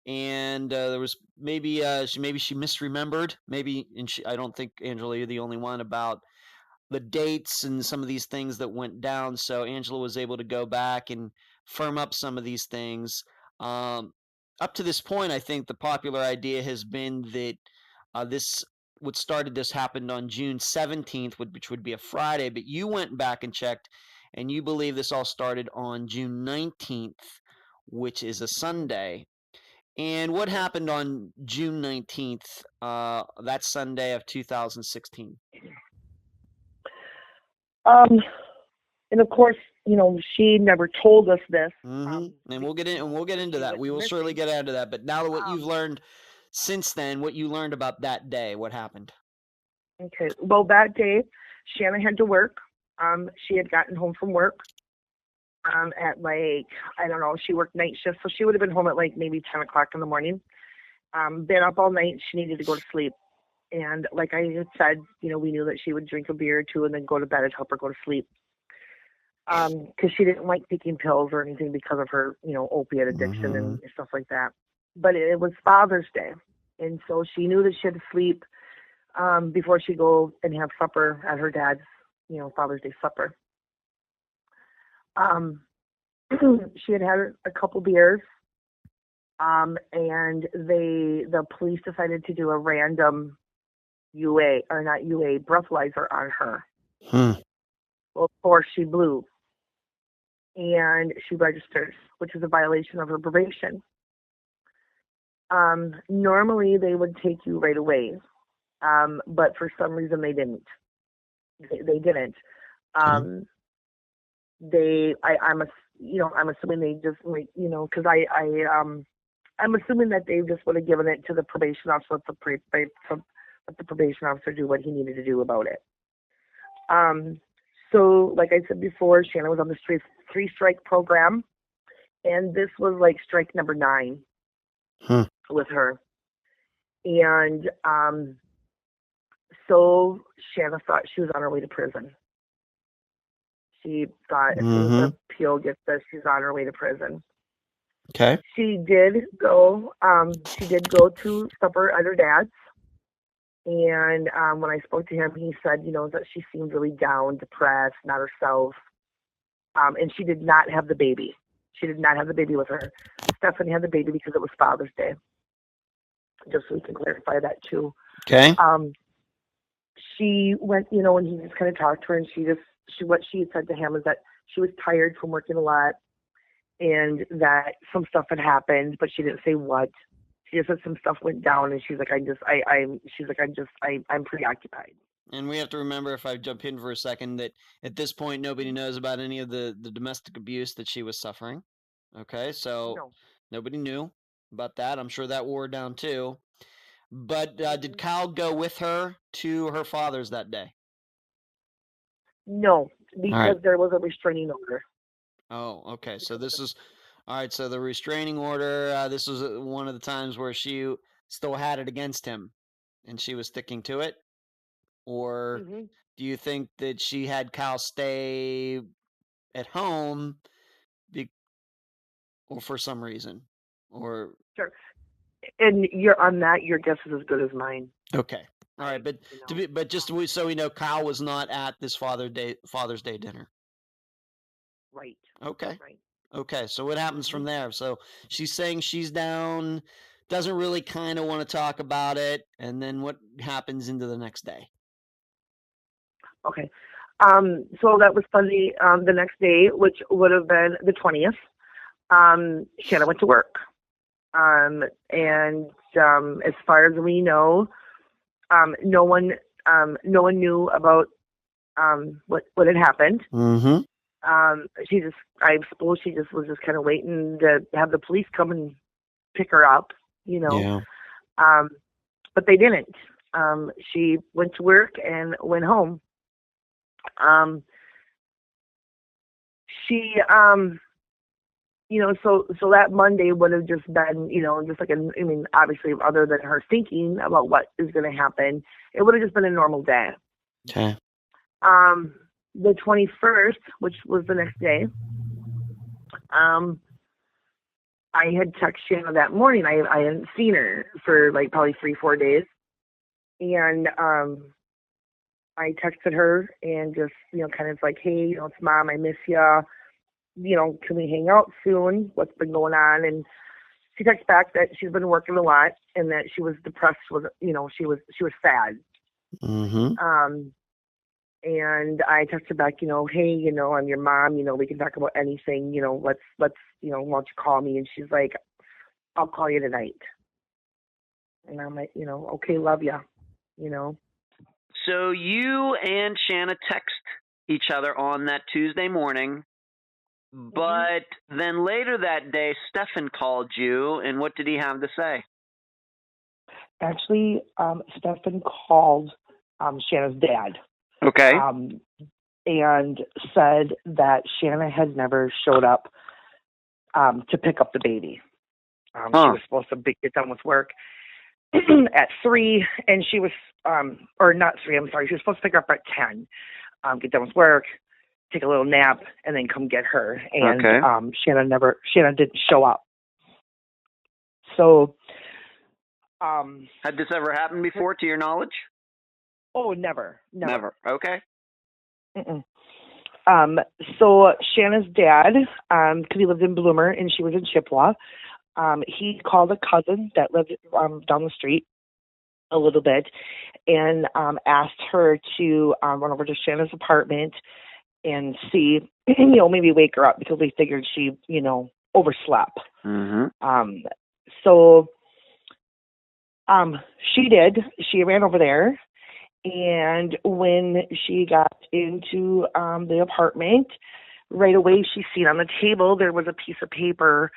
and there was maybe she misremembered, maybe, and I don't think, Angela, you're the only one, about the dates and some of these things that went down. So Angela was able to go back and firm up some of these things. Um, Up to this point, I think the popular idea has been that this what started this happened on June 17th, which would be a Friday, but you went back and checked, and you believe this all started on June 19th, which is a Sunday. And what happened on June 19th, that Sunday of 2016? And of course, she never told us this. And we'll get into She that. went We will surely missing. get into that. But now that what you've Um, learned since then, what you learned about that day, what happened? okay. Well, that day, Shannah had to work. She had gotten home from work. At like, I don't know, she worked night shift, so she would have been home at like maybe 10 o'clock in the morning. Been up all night. She needed to go to sleep. And like I had said, we knew that she would drink a beer or two and then go to bed and help her go to sleep. Because she didn't like taking pills or anything because of her, opiate addiction and stuff like that. But it was Father's Day. And so she knew that she had to sleep before she go and have supper at her dad's, Father's Day supper. She had a couple beers, and the police decided to do a random UA, or not UA, breathalyzer on her. Well, of course, she blew, and she registers, which is a violation of her probation. Normally, they would take you right away, but for some reason, they didn't. They didn't. I'm assuming they just like, because I'm assuming that they just would have given it to the probation officer, let the probation officer do what he needed to do about it. So like I said before, Shannah was on the three-strike program, and this was like strike number 9 with her. And so Shannah thought she was on her way to prison. She thought as soon as the appeal gets this, she's on her way to prison. Okay. She did go to supper at her dad's. And when I spoke to him, he said, that she seemed really down, depressed, not herself. And she did not have the baby. She did not have the baby with her. Stephanie had the baby because it was Father's Day. Just so we can clarify that too. Okay. She went, and he just kind of talked to her, and what she had said to him is that she was tired from working a lot, and that some stuff had happened, but she didn't say what. She just said some stuff went down, and she's like, I'm preoccupied. And we have to remember, if I jump in for a second, that at this point nobody knows about any of the domestic abuse that she was suffering. Okay, so nobody knew about that. I'm sure that wore her down too. But did Kyle go with her to her father's that day? No, because there was a restraining order. Oh, okay. So this is all right. So the restraining order. This was one of the times where she still had it against him, and she was sticking to it. Or do you think that she had Kyle stay at home, or for some reason, or sure? And your guess is as good as mine. Okay. All right, but just so we know, Kyle was not at this Father's Day dinner. Right. Okay. Right. Okay. So what happens from there? So she's saying she's down, doesn't really kind of want to talk about it, and then what happens into the next day? Okay. So that was Sunday. The next day, which would have been the 20th, Shannah went to work. And as far as we know, no one knew about what had happened. I suppose she just was just kind of waiting to have the police come and pick her up, Yeah. But they didn't. She went to work and went home. She so that Monday would have just been, just like obviously other than her thinking about what is going to happen, it would have just been a normal day. Okay. The 21st, which was the next day, I had texted Shannah that morning. I hadn't seen her for like probably 3-4 days, and I texted her and just kind of like, hey, it's Mom, I miss you. Can we hang out soon? What's been going on? And she texted back that she's been working a lot and that she was depressed. She was sad. Mm-hmm. And I texted her back, hey, I'm your mom. We can talk about anything. Let's why don't you call me? And she's like, I'll call you tonight. And I'm like, okay, love ya. So you and Shannah text each other on that Tuesday morning, but then later that day, Stefan called you, and what did he have to say? Actually, Stefan called Shannah's dad. Okay. And said that Shannah had never showed up to pick up the baby. She was supposed to get done with work at 3, and she was, or not 3, I'm sorry, she was supposed to pick her up at 10, get done with work, take a little nap, and then come get her. And Shannah didn't show up. So, had this ever happened before, to your knowledge? Oh, never. Okay. Mm-mm. So Shannah's dad, because he lived in Bloomer and she was in Chippewa, he called a cousin that lived down the street a little bit and asked her to run over to Shannah's apartment and see, maybe wake her up because they figured she, overslept. Mm-hmm. So she did. She ran over there. And when she got into the apartment, right away she seen on the table there was a piece of paper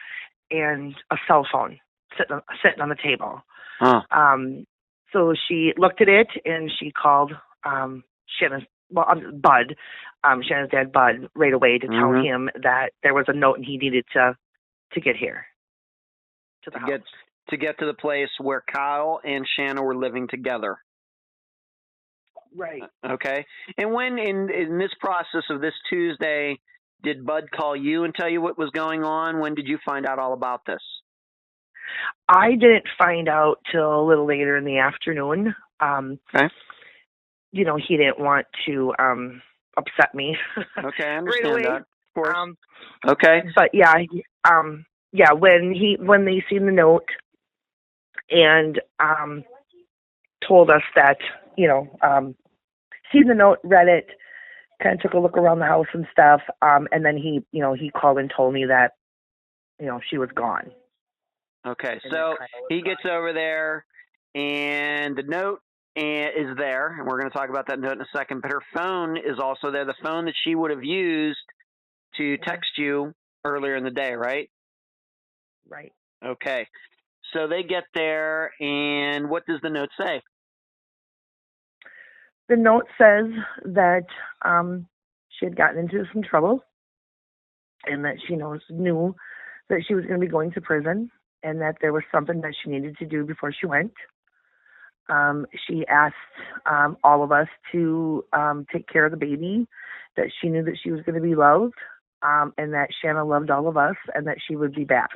and a cell phone sitting on the table. So she looked at it and she called Shannah's Bud, Shannah's dad Bud, right away to tell him that there was a note and he needed to get here to the house. To get to the place where Kyle and Shannah were living together. Right. Okay. And when in this process of this Tuesday, did Bud call you and tell you what was going on? When did you find out all about this? I didn't find out till a little later in the afternoon. Okay. He didn't want to upset me. Okay, I understand right that. Of course. Okay. But when they seen the note and told us that, seen the note, read it, kind of took a look around the house and stuff, and then he called and told me that, she was gone. Okay, so he gets over there, and the note is there, and we're going to talk about that note in a second, but her phone is also there, the phone that she would have used to text you earlier in the day, right? Right. Okay, so they get there, and what does the note say? The note says that she had gotten into some trouble and that she knew that she was going to be going to prison and that there was something that she needed to do before she went. She asked all of us to take care of the baby, that she knew that she was going to be loved, and that Shannah loved all of us and that she would be back.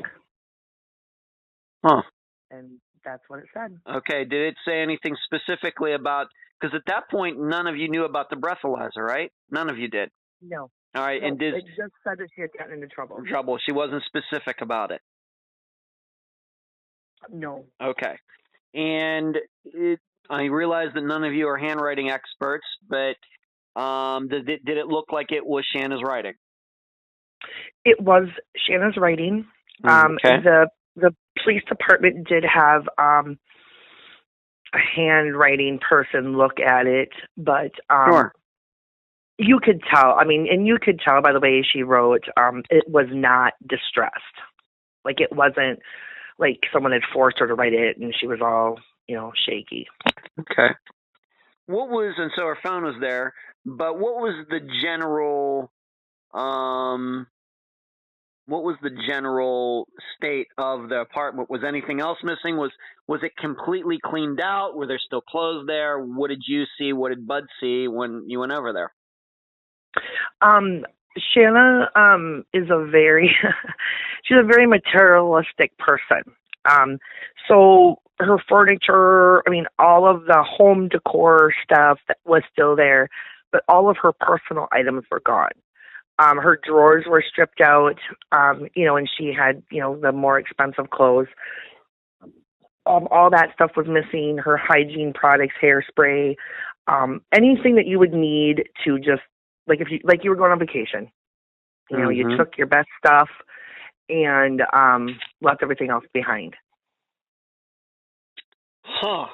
Huh. And that's what it said. Okay. Did it say anything specifically about, because at that point, none of you knew about the breathalyzer, right? None of you did. No. All right. No, and it just said that she had gotten into trouble. She wasn't specific about it. No. Okay. And I realize that none of you are handwriting experts, but did it look like it was Shannah's writing? It was Shannah's writing. Okay. The police department did have a handwriting person look at it, but Sure. You could tell. And you could tell by the way she wrote. It was not distressed. Like it wasn't like someone had forced her to write it, and she was all shaky. Okay. And so her phone was there, but what was the general state of the apartment? Was anything else missing? Was it completely cleaned out? Were there still clothes there? What did you see? What did Bud see when you went over there? Shannah is a very she's a very materialistic person. So her furniture, I mean, all of the home decor stuff that was still there, but all of her personal items were gone. Her drawers were stripped out, and she had, the more expensive clothes. All that stuff was missing. Her hygiene products, hairspray, anything that you would need to just if you were going on vacation. You took your best stuff and left everything else behind. Huh.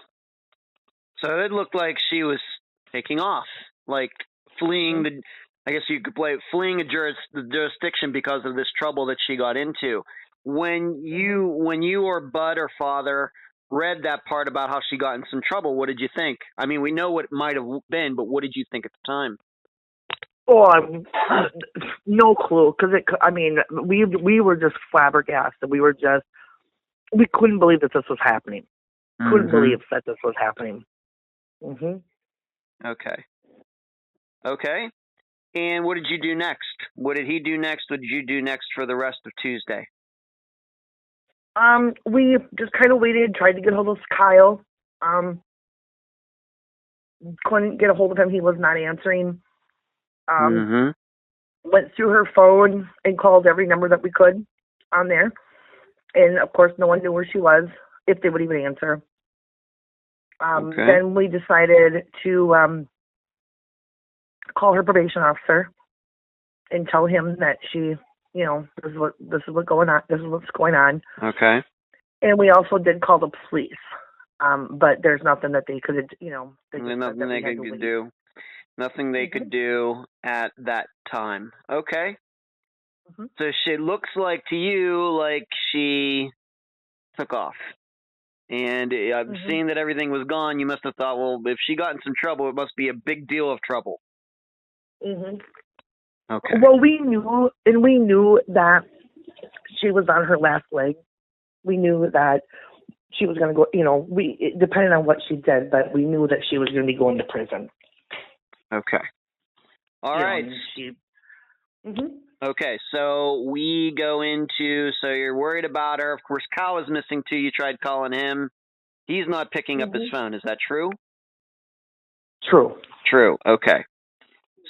So it looked like she was taking off, like fleeing the. I guess you could play fleeing the jurisdiction because of this trouble that she got into. When you or Bud or Father read that part about how she got in some trouble, what did you think? I mean, we know what it might have been, but what did you think at the time? Oh, no clue. Because we were just flabbergasted. We couldn't believe that this was happening. Couldn't believe that this was happening. Okay. And what did you do next? What did he do next? What did you do next for the rest of Tuesday? We just kind of waited, tried to get a hold of Kyle. Couldn't get a hold of him. He was not answering. Went through her phone and called every number that we could on there. And, of course, no one knew where she was, if they would even answer. Then we decided to call her probation officer and tell him that she, this is what's going on. This is what's going on. Okay. And we also did call the police, but there's nothing that they could, nothing they could do. Nothing they could do at that time. Okay. So she looks like to you like she took off. And seeing that everything was gone, you must have thought, well, if she got in some trouble, it must be a big deal of trouble. Okay. Well, we knew that she was on her last leg. We knew that she was going to go, depending on what she did, but we knew that she was going to be going to prison. Okay. All right. Okay, so we go into, so you're worried about her. Of course, Kyle is missing too. You tried calling him. He's not picking up his phone. Is that true? True. Okay.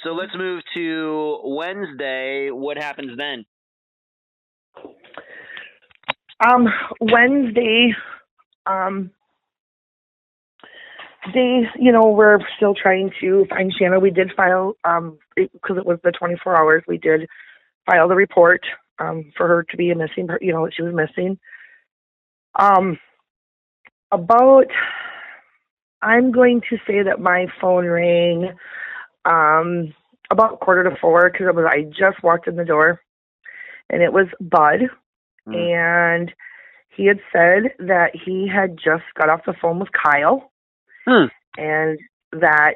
So let's move to Wednesday. What happens then? Wednesday, we're still trying to find Shannah. We did file, because it was the 24 hours, we did file the report for her to be a missing, she was missing. I'm going to say that my phone rang about 3:45 because I just walked in the door, and it was Bud, and he had said that he had just got off the phone with Kyle, and that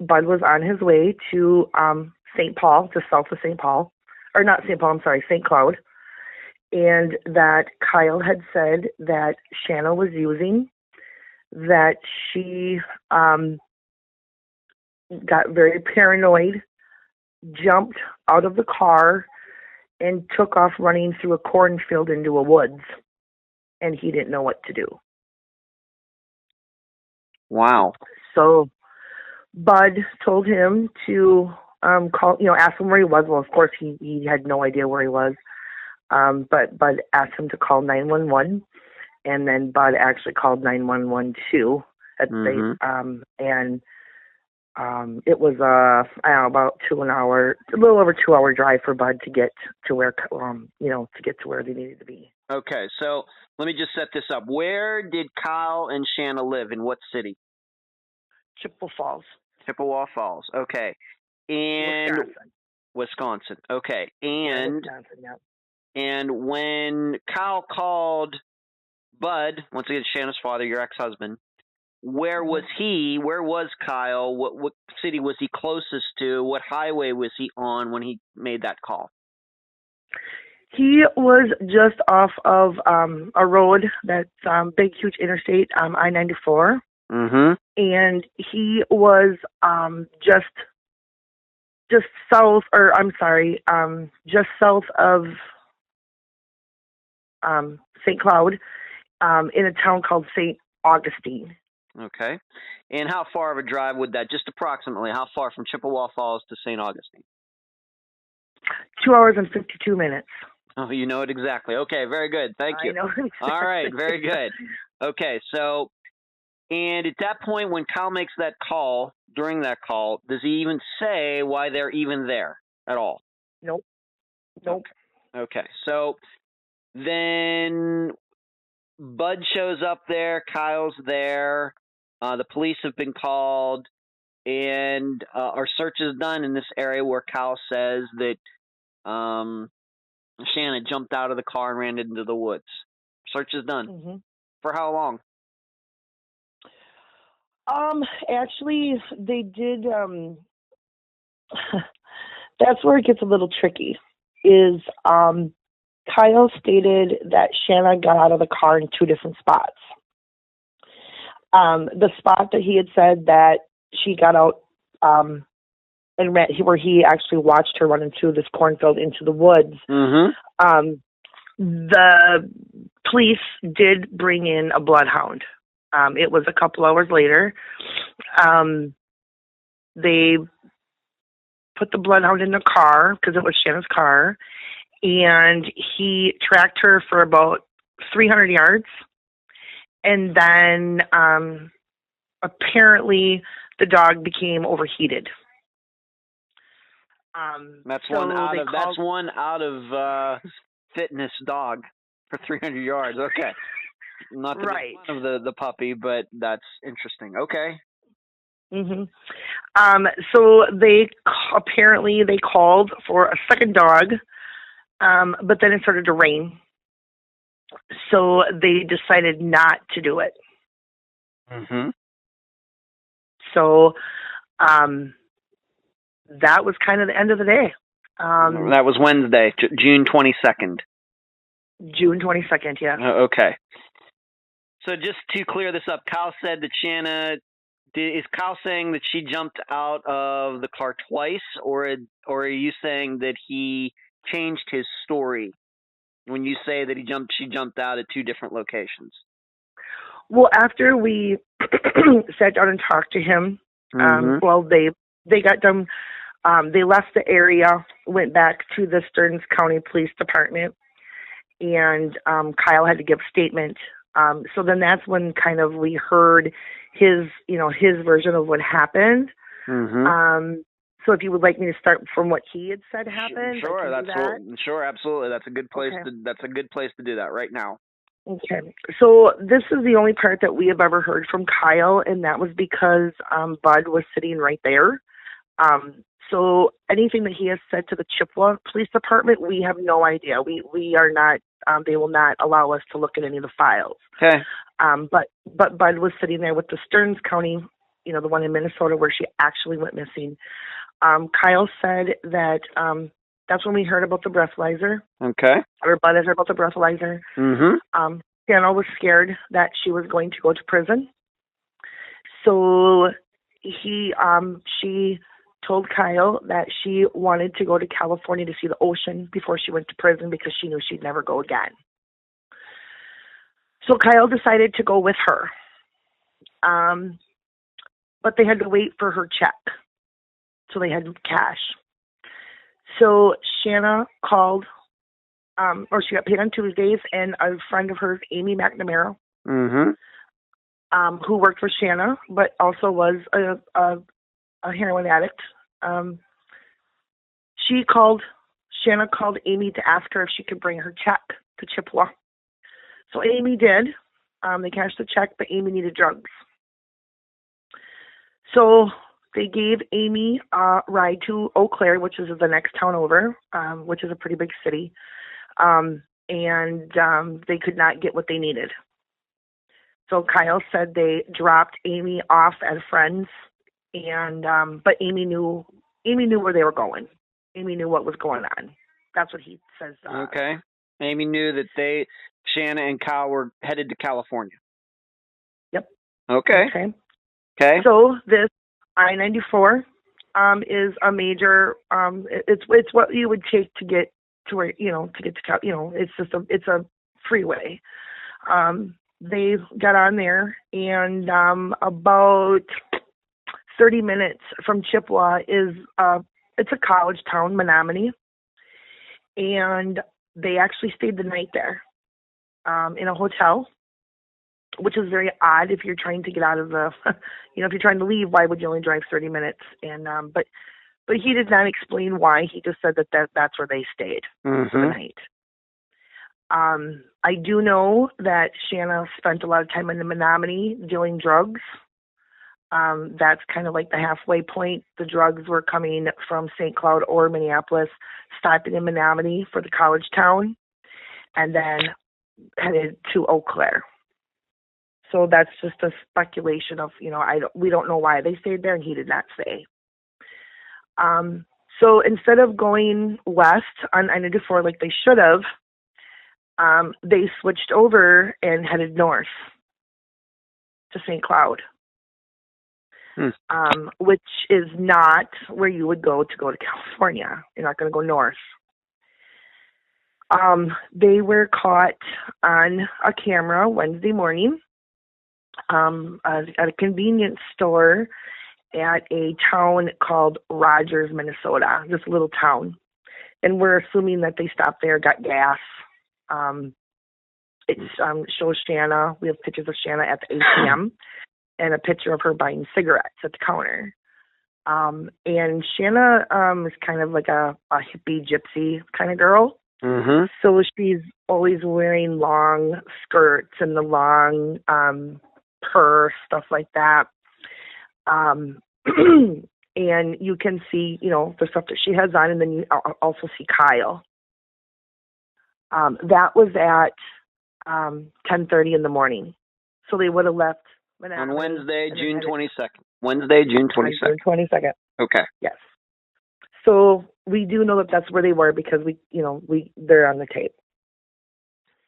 Bud was on his way to St. Paul, to south of St. Paul, or not St. Paul, I'm sorry, St. Cloud, and that Kyle had said that Shannah was using, that she got very paranoid, jumped out of the car, and took off running through a cornfield into a woods, and he didn't know what to do. Wow. So Bud told him to call, ask him where he was. Well, of course, he had no idea where he was. But Bud asked him to call 911, and then Bud actually called 911 too. It was about a little over 2 hour drive for Bud to get to where they needed to be. Okay, so let me just set this up. Where did Kyle and Shannah live? In what city? Chippewa Falls. Chippewa Falls. Okay. And Wisconsin. Okay. And when Kyle called Bud, once again, Shannah's father, your ex-husband, where was he? Where was Kyle? What city was he closest to? What highway was he on when he made that call? He was just off of a road that's big, huge interstate, I-94. And he was just just south, or I'm sorry, just south of St. Cloud, in a town called St. Augustine. Okay. And how far of a drive would that, just approximately, how far from Chippewa Falls to St. Augustine? 2 hours and 52 minutes. Oh, you know it exactly. Okay, very good. Thank you. I know. All right, very good. Okay, so, and at that point when Kyle makes that call, during that call, does he even say why they're even there at all? Nope. Okay, so then Bud shows up there, Kyle's there, the police have been called, and our search is done in this area where Kyle says that Shannah jumped out of the car and ran into the woods. Search is done. Mm-hmm. For how long? Actually, they did. That's where it gets a little tricky. Is Kyle stated that Shannah got out of the car in 2 different spots. The spot that he had said that she got out and ran, where he actually watched her run into this cornfield into the woods. Mm-hmm. The police did bring in a bloodhound. It was a couple hours later. They put the bloodhound in the car because it was Shannah's car, and he tracked her for about 300 yards. And then apparently the dog became overheated. That's one out of fitness dog for 300 yards. Okay. Not to right. make fun of the puppy, but that's interesting. Okay. Mhm. So they apparently called for a second dog, but then it started to rain, so they decided not to do it. Mhm. So, that was kind of the end of the day. That was Wednesday, June 22nd. June 22nd, yeah. Okay. So just to clear this up, Kyle said that Shannah. Is Kyle saying that she jumped out of the car twice, or are you saying that he changed his story when you say that she jumped out at 2 different locations? Well, after we sat down and talked to him, well, they got done. They left the area, went back to the Stearns County Police Department, and Kyle had to give a statement. So then that's when kind of we heard his version of what happened. Mm-hmm. So if you would like me to start from what he had said happened, sure, sure, absolutely. That's a good place. Okay. That's a good place to do that right now. Okay. So this is the only part that we have ever heard from Kyle, and that was because Bud was sitting right there. So anything that he has said to the Chippewa Police Department, we have no idea. We are not. They will not allow us to look at any of the files. Okay. But Bud was sitting there with the Stearns County, the one in Minnesota where she actually went missing. Kyle said that that's when we heard about the breathalyzer. Okay. Or Bud had heard about the breathalyzer. Mm-hmm. Shannah was scared that she was going to go to prison. So she told Kyle that she wanted to go to California to see the ocean before she went to prison because she knew she'd never go again. So Kyle decided to go with her. But they had to wait for her check. So they had cash. So Shannah called, or she got paid on Tuesdays, and a friend of hers, Amy Mcnamara, who worked for Shannah, but also was a heroin addict. Shannah called Amy to ask her if she could bring her check to Chippewa. So Amy did. They cashed the check, but Amy needed drugs. So they gave Amy a ride to Eau Claire, which is the next town over, which is a pretty big city. And they could not get what they needed. So Kyle said they dropped Amy off as friends, and but Amy knew where they were going. Amy knew what was going on. That's what he says. Okay. Amy knew that Shannah and Kyle were headed to California. Yep. Okay. So this I-94 is a major. It's what you would take to get to where to get to it's a freeway. They got on there, and about 30 minutes from Chippewa is it's a college town, Mcnamara, and they actually stayed the night there in a hotel, which is very odd if you're trying to get out of the, if you're trying to leave, why would you only drive 30 minutes? And but he did not explain why. He just said that's where they stayed for the night. I do know that Shannah spent a lot of time in the Menominee dealing drugs. That's kind of like the halfway point. The drugs were coming from St. Cloud or Minneapolis, stopping in Menominee for the college town, and then headed to Eau Claire. So that's just a speculation of, we don't know why they stayed there, and he did not say. So instead of going west on I-94 like they should have, they switched over and headed north to St. Cloud, which is not where you would go to California. You're not going to go north. They were caught on a camera Wednesday morning at a convenience store at a town called Rogers, Minnesota, this little town. And we're assuming that they stopped there, got gas. It shows Shannah. We have pictures of Shannah at the ATM and a picture of her buying cigarettes at the counter. And Shannah is kind of like a hippie gypsy kind of girl. Mm-hmm. So she's always wearing long skirts and the long purse, stuff like that. And you can see, the stuff that she has on, and then you also see Kyle. That was at 10:30 in the morning. So they would have left on Wednesday, June 22nd. Wednesday, June 22nd. June 22nd. Okay. Yes. So we do know that that's where they were because they're on the tape.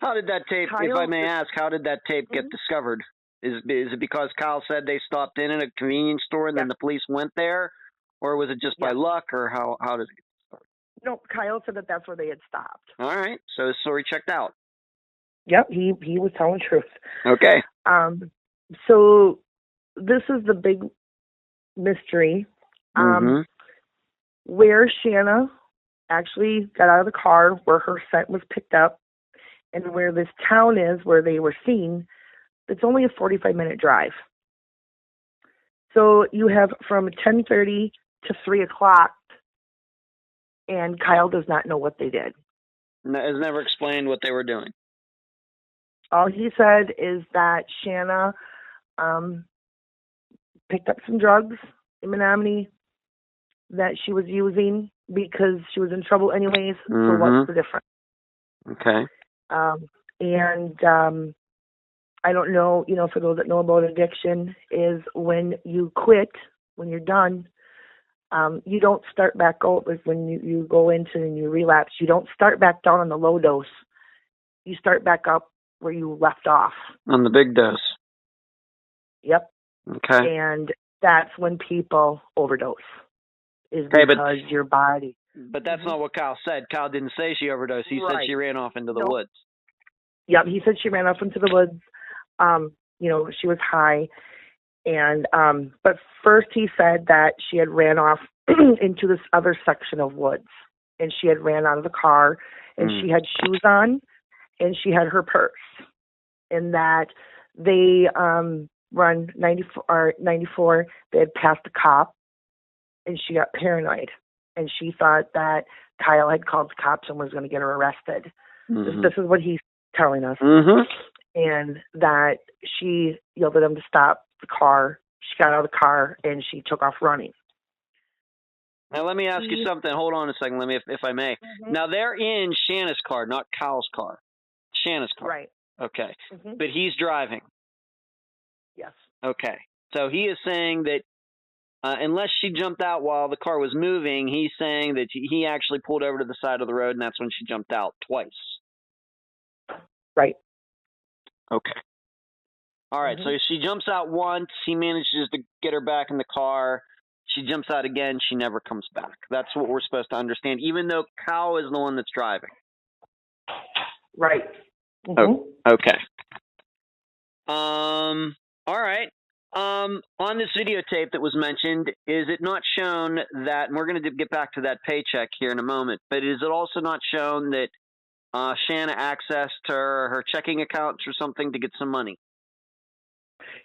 How did that tape, Kyle, if I may ask, how did that tape get discovered? Is it because Kyle said they stopped in at a convenience store and then the police went there? Or was it just by luck, or how did it get started? No, Kyle said that that's where they had stopped. All right. So his story checked out. Yep, he was telling the truth. Okay. So this is the big mystery. Where Shannah actually got out of the car, where her scent was picked up, and where this town is, where they were seen, it's only a 45-minute drive. So you have from 10:30 to 3 o'clock, and Kyle does not know what they did. Has never explained what they were doing. All he said is that Shannah picked up some drugs in Menominee that she was using because she was in trouble anyways. So what's the difference? Okay. And I don't know, for those that know about addiction, is when you quit, when you're done, you don't start back out. Like when you go into and you relapse, you don't start back down on the low dose. You start back up where you left off. On the big dose. Yep. Okay. And that's when people overdose. Is because your body. But that's not what Kyle said. Kyle didn't say she overdosed. He said she ran off into the woods. Yep, he said she ran off into the woods. She was high. And but first he said that she had ran off into this other section of woods. And she had ran out of the car. And she had shoes on. And she had her purse. And that they run 94. They had passed a cop. And she got paranoid. And she thought that Kyle had called the cops and was going to get her arrested. This is what he's telling us. And that she yelled at him to stop the car. She got out of the car and she took off running. Now, let me ask you something. Hold on a second. Let me, if I may. Now, they're in Shannah's car, not Kyle's car. Shannah's car. Right. Okay. But he's driving. Yes. Okay. So he is saying that unless she jumped out while the car was moving, he's saying that he actually pulled over to the side of the road, and that's when she jumped out twice. Right. Okay. All right. So she jumps out once. He manages to get her back in the car. she jumps out again. She never comes back. That's what we're supposed to understand, even though Cal is the one that's driving. Right. Oh, okay. All right. On this videotape that was mentioned, is it not shown that, and we're going to get back to that paycheck here in a moment, but is it also not shown that Shannah accessed her checking accounts or something to get some money?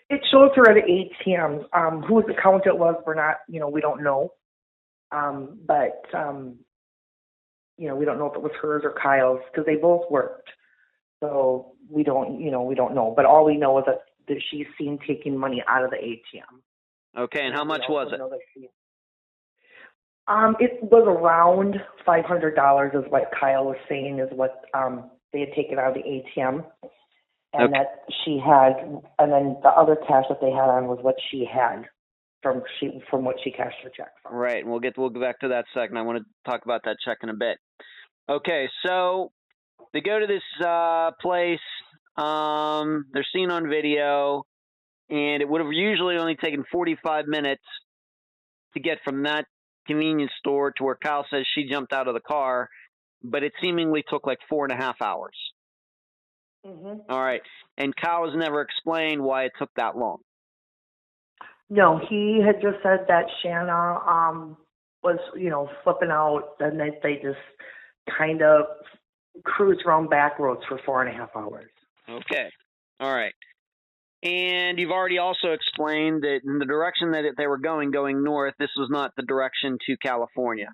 It shows her at an ATM. Whose account it was, we're not, we don't know. But we don't know if it was hers or Kyle's because they both worked. So we don't know. But all we know is that she's seen taking money out of the ATM. Okay, and how much was it? It was around $500 is what Kyle was saying is what they had taken out of the ATM. And that she had, and then the other cash that they had on was what she had from what she cashed her check from. Right, and we'll get back to that second. I want to talk about that check in a bit. Okay, so they go to this place. They're seen on video, and it would have usually only taken 45 minutes to get from that convenience store to where Kyle says she jumped out of the car, but it seemingly took like 4.5 hours. All right. And Kyle has never explained why it took that long. No, he had just said that Shannah was, flipping out, and that they just kind of cruised around back roads for 4.5 hours. Okay. All right. And you've already also explained that in the direction that they were going north, this was not the direction to California.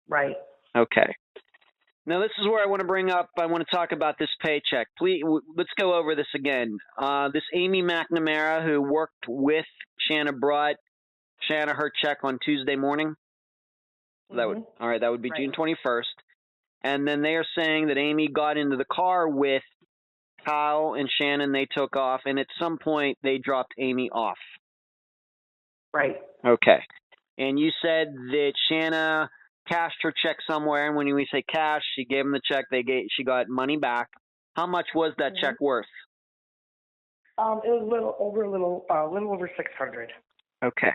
Right. Okay. Now, this is where I want to talk about this paycheck. Please, let's go over this again. This Amy Mcnamara, who worked with Shannah, brought Shannah her check on Tuesday morning. That would be right. June 21st. And then they are saying that Amy got into the car with Kyle and Shannon. They took off, and at some point, they dropped Amy off. Right. Okay. And you said that Shannah cashed her check somewhere, and when we say cash, she gave them the check. She got money back. How much was that check worth? It was a little over $600. Okay.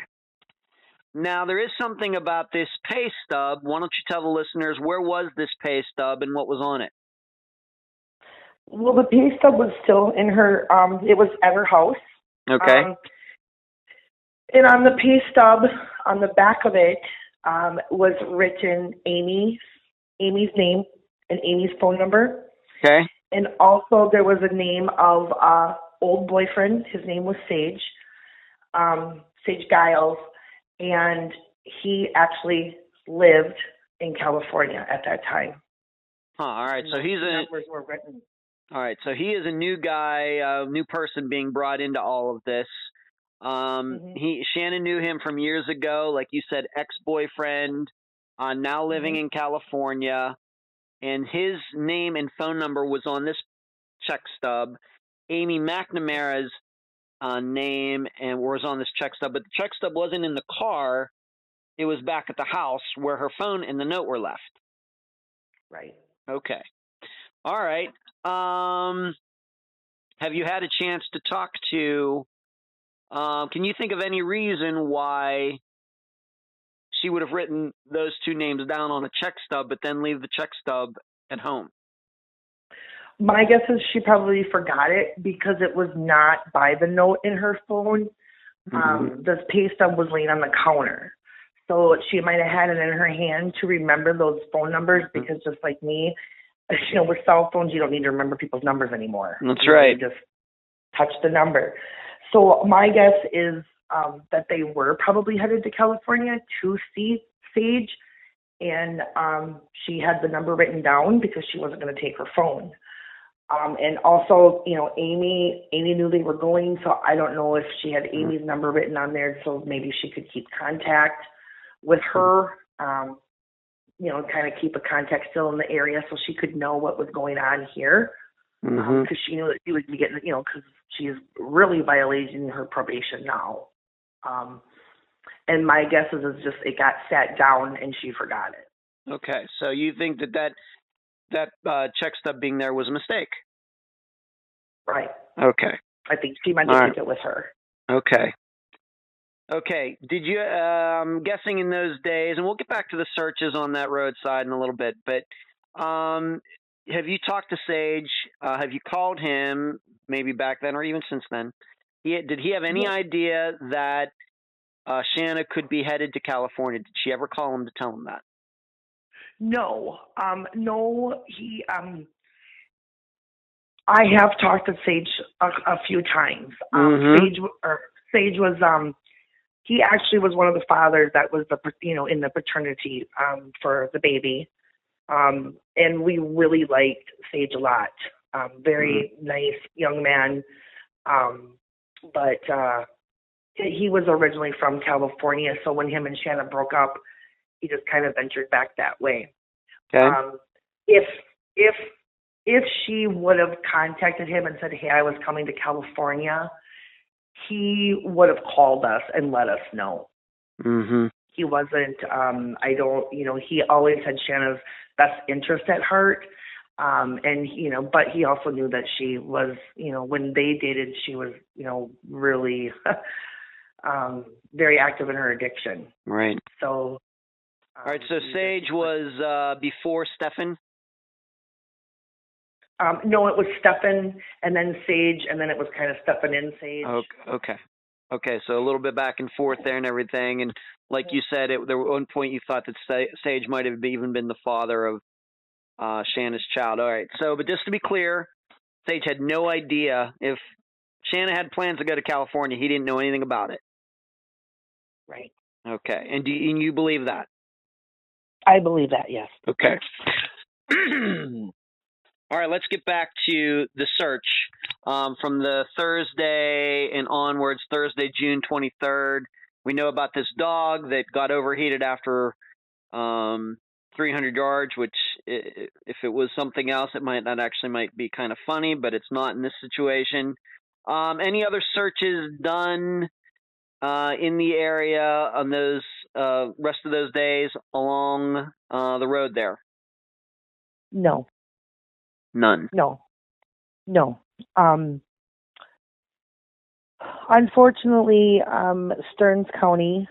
Now there is something about this pay stub. Why don't you tell the listeners where was this pay stub and what was on it? Well, the pay stub was still in her. It was at her house. Okay. And on the pay stub, on the back of it, was written Amy's name and Amy's phone number. Okay. And also there was a name of old boyfriend. His name was Sage Giles, and he actually lived in California at that time. All right. So numbers were written. All right. So he is a new guy, a new person being brought into all of this. Shannon knew him from years ago, like you said, ex-boyfriend, now living in California, and his name and phone number was on this check stub. Amy Mcnamara's name and was on this check stub, but the check stub wasn't in the car. It was back at the house where her phone and the note were left. Right. Okay. All right. Have you had a chance to talk to can you think of any reason why she would have written those two names down on a check stub, but then leave the check stub at home? My guess is she probably forgot it because it was not by the note in her phone. The pay stub was laying on the counter. So she might have had it in her hand to remember those phone numbers because just like me, with cell phones, you don't need to remember people's numbers anymore. That's right. You just touch the number. So my guess is that they were probably headed to California to see Sage, and she had the number written down because she wasn't going to take her phone. And also, Amy knew they were going, so I don't know if she had Amy's number written on there, so maybe she could keep contact with her, kind of keep a contact still in the area so she could know what was going on here. Because she knew that she would be getting, because she's really violating her probation now. And my guess is it's just it got sat down and she forgot it. Okay, so you think that check stub being there was a mistake? Right. Okay. I think she might have took it with her. Okay. Okay. Did you? I'm guessing in those days, and we'll get back to the searches on that roadside in a little bit. But have you talked to Sage? Have you called him? Maybe back then, or even since then. Did he have any No, idea that Shanna could be headed to California? Did she ever call him to tell him that? no, no. I have talked to Sage a few times. Mm-hmm. Sage was he actually was one of the fathers that was in the paternity for the baby. And we really liked Sage a lot. Very nice young man. But he was originally from California, so when him and Shanna broke up, he just kind of ventured back that way. Okay. If if if she would have contacted him and said, "Hey, I was coming to California," he would have called us and let us know. Mm-hmm. He wasn't. I don't. He always had Shanna's best interest at heart. And but he also knew that she was, when they dated, she was, really very active in her addiction. Right. So. All right. So Sage was before Stefan. No, it was Stefan and then Sage, and then it was kind of Stefan and Sage. Okay. So a little bit back and forth there and everything. And like you said, there at one point you thought that Sage might have even been the father of Shanna's child. All right. So, but just to be clear, Sage had no idea if Shanna had plans to go to California. He didn't know anything about it. Right. Okay. And you believe that? I believe that, yes. Okay. All right, let's get back to the search from the Thursday and onwards, Thursday, June 23rd. We know about this dog that got overheated after 300 yards, which if it was something else, might be kind of funny, but it's not in this situation. Any other searches done in the area on those rest of those days along the road there? No. None. No. Unfortunately, Stearns County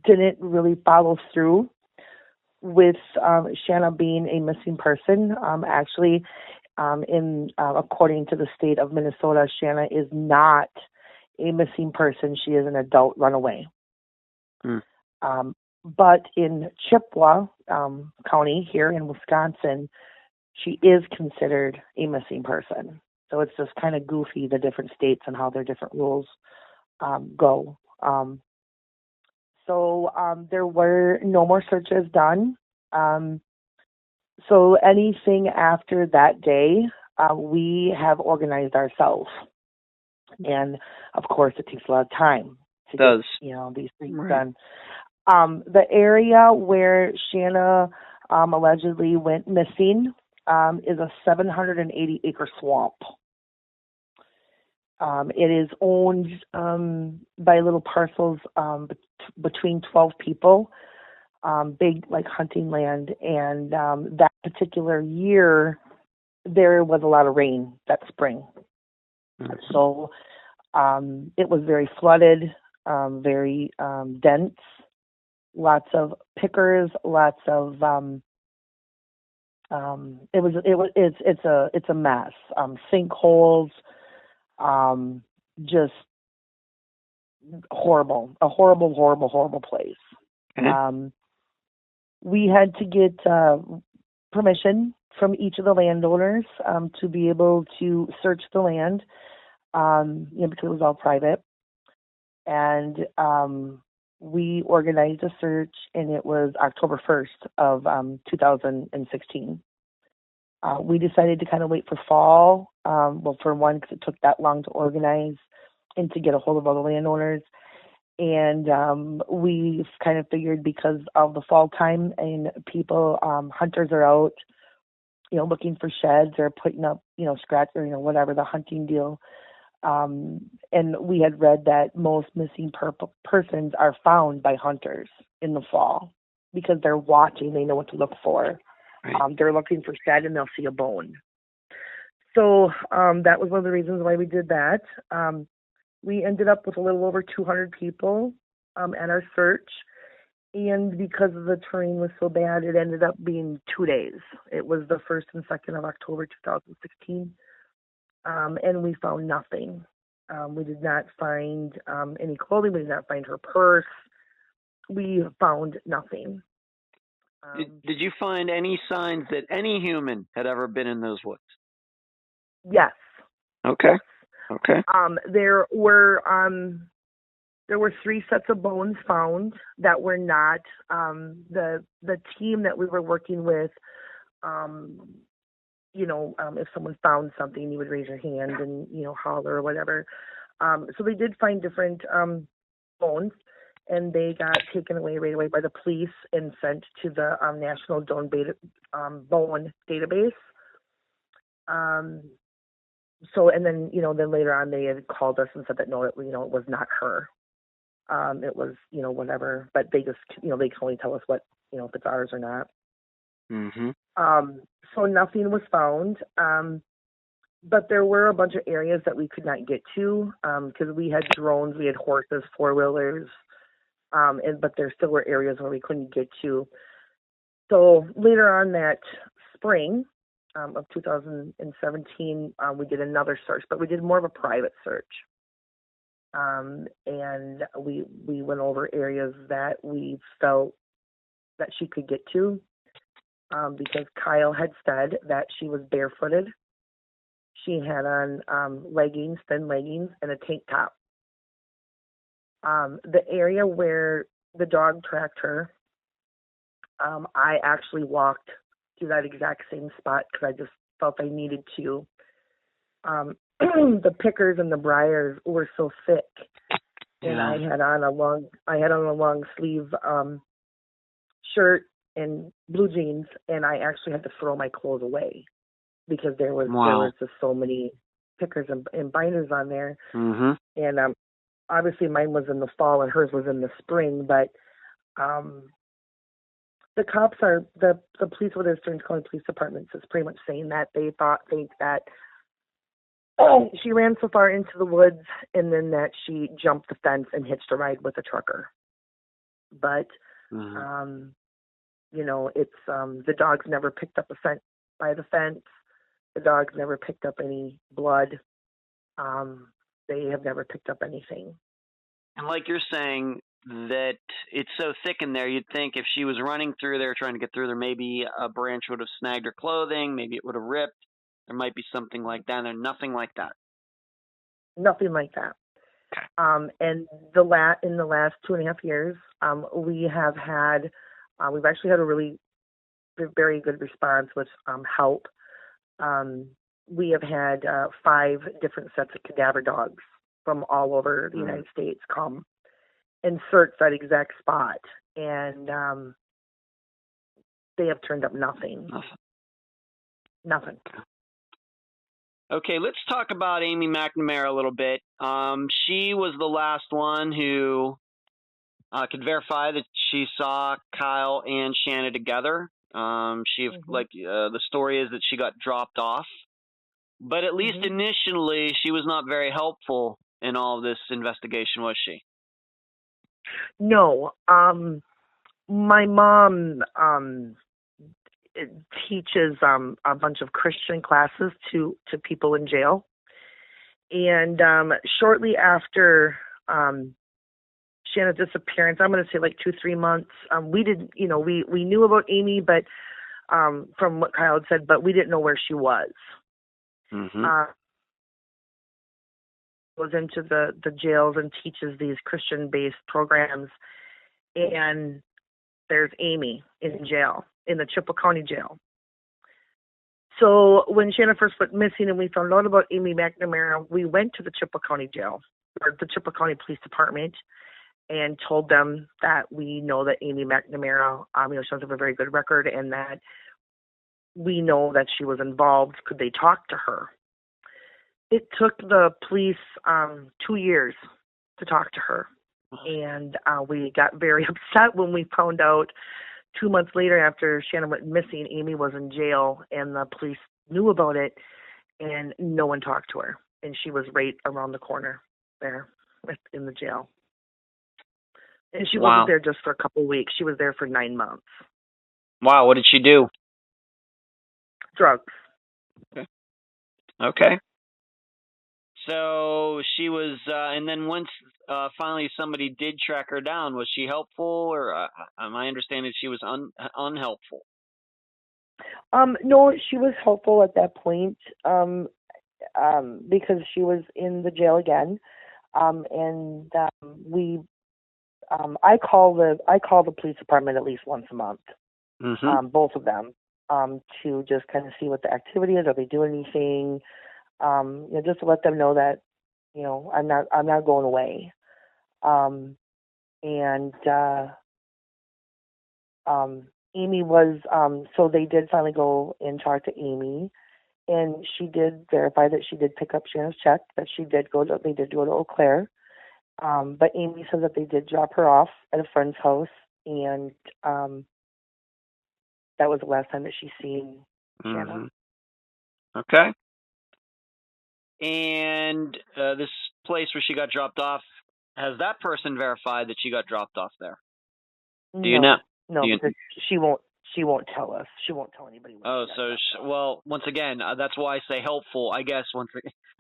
didn't really follow through with Shannah being a missing person. Actually, according to the state of Minnesota, Shannah is not a missing person. She is an adult runaway. But in Chippewa County here in Wisconsin, she is considered a missing person. So it's just kind of goofy, the different states and how their different rules go. So there were no more searches done. So anything after that day, we have organized ourselves. And, of course, it takes a lot of time to get these things done. The area where Shannah allegedly went missing is a 780-acre swamp. It is owned by little parcels between 12 people, big like hunting land. And that particular year, there was a lot of rain that spring. So it was very flooded, very dense, lots of pickers, lots of it's a mess. Sinkholes, just horrible, a horrible place. We had to get permission from each of the landowners to be able to search the land, because it was all private. And we organized a search, and it was October 1st of 2016. We decided to kind of wait for fall, for one, because it took that long to organize and to get a hold of all the landowners. And we kind of figured because of the fall time and people, hunters are out, looking for sheds or putting up, scratch or, whatever the hunting deal. And we had read that most missing persons are found by hunters in the fall because they're watching, they know what to look for. Right. They're looking for shed and they'll see a bone. So that was one of the reasons why we did that. We ended up with a little over 200 people at our search. And because the terrain was so bad, it ended up being 2 days. It was the 1st and 2nd of October 2016. And we found nothing. We did not find any clothing. We did not find her purse. We found nothing. Did you find any signs that any human had ever been in those woods? Yes. Okay. Yes. Okay. There were 3 sets of bones found that were not the team that we were working with. If someone found something, you would raise your hand and holler or whatever. So they did find different bones, and they got taken away right away by the police and sent to the National Bone Database. And then later on they had called us and said that no, it was not her. It was whatever, but they just they can only tell us what if it's ours or not. Mm-hmm. So nothing was found. But there were a bunch of areas that we could not get to because we had drones, we had horses, 4-wheelers, but there still were areas where we couldn't get to. So later on that spring of 2017, we did another search, but we did more of a private search. And we went over areas that we felt that she could get to because Kyle had said that she was barefooted. She had on thin leggings, and a tank top. The area where the dog tracked her, I actually walked to that exact same spot because I just felt I needed to. The pickers and the briars were so thick, and I had on a long sleeve shirt and blue jeans, and I actually had to throw my clothes away because there was just so many pickers and binders on there. Mm-hmm. And obviously mine was in the fall and hers was in the spring, but the cops the police with the Stearns County Police Department is pretty much saying that they think that she ran so far into the woods and then that she jumped the fence and hitched a ride with a trucker. But it's the dogs never picked up a scent by the fence. The dogs never picked up any blood. They have never picked up anything. And like you're saying, that it's so thick in there, you'd think if she was running through there, trying to get through there, maybe a branch would have snagged her clothing, maybe it would have ripped. There might be something like that. There's nothing like that. Nothing like that. And in the last 2.5 years, we've actually had a really very good response with help. We have had 5 different sets of cadaver dogs from all over the United States come and search that exact spot, and they have turned up nothing. Nothing. Okay, let's talk about Amy Mcnamara a little bit. She was the last one who could verify that she saw Kyle and Shannah together. The story is that she got dropped off, but at least initially she was not very helpful in all of this investigation, was she? No. My mom teaches a bunch of Christian classes to people in jail, and shortly after Shannah's disappearance, I'm going to say like 2-3 months, we didn't, we knew about Amy, but from what Kyle had said, but we didn't know where she was. Goes into the jails and teaches these Christian-based programs, and there's Amy in jail, in the Chippewa County jail. So when Shannah first went missing and we found out about Amy Mcnamara, we went to the Chippewa County jail, or the Chippewa County Police Department, and told them that we know that Amy Mcnamara, she doesn't have a very good record, and that we know that she was involved. Could they talk to her? It took the police 2 years to talk to her, and we got very upset when we found out 2 months later after Shannah went missing, Amy was in jail, and the police knew about it, and no one talked to her, and she was right around the corner. there in the jail. And she Wow. wasn't there just for a couple of weeks. She was there for 9 months. Wow, what did she do? Drugs. Okay. So she was, and then once finally somebody did track her down, was she helpful, or my understanding she was unhelpful? No, she was helpful at that point because she was in the jail again, and I call the police department at least once a month, both of them, to just kind of see what the activity is. Are they doing anything? Just to let them know that, I'm not going away. Amy was, so they did finally go and talk to Amy, and she did verify that she did pick up Shanna's check, that they did go to Eau Claire. But Amy said that they did drop her off at a friend's house, and that was the last time that she's seen Shanna. Okay. And this place where she got dropped off, has that person verified that she got dropped off there? Do you know? No, because she won't tell us. She won't tell anybody. Well, once again, that's why I say helpful. I guess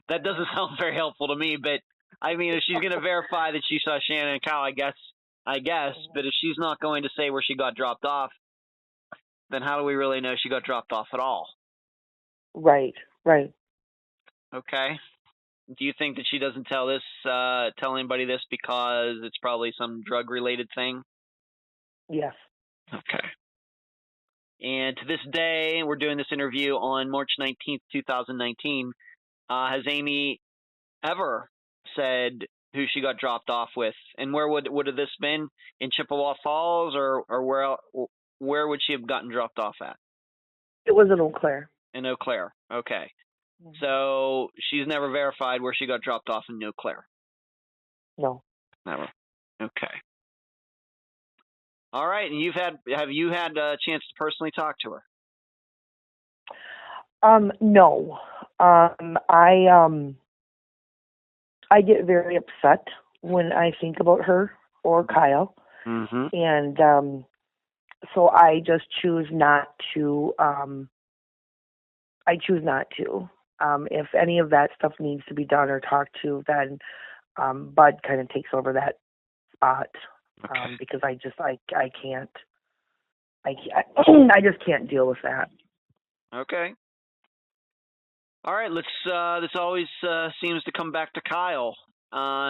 that doesn't sound very helpful to me, but I mean, if she's going to verify that she saw Shanna and Kyle, I guess. But if she's not going to say where she got dropped off, then how do we really know she got dropped off at all? Right. Okay. Do you think that she doesn't tell anybody this because it's probably some drug-related thing? Yes. Okay. And to this day, we're doing this interview on March 19th, 2019. Has Amy ever said who she got dropped off with? And where would have this been? In Chippewa Falls, or where would she have gotten dropped off at? It was in Eau Claire. In Eau Claire. Okay. So she's never verified where she got dropped off in Eau Claire? No. Never. Okay. All right. And have you had a chance to personally talk to her? No. I get very upset when I think about her or Kyle. And so I just choose not to. If any of that stuff needs to be done or talked to, then Bud kind of takes over that spot. Okay. Because I can't. I just can't deal with that. Okay. All right. Let's. This always seems to come back to Kyle.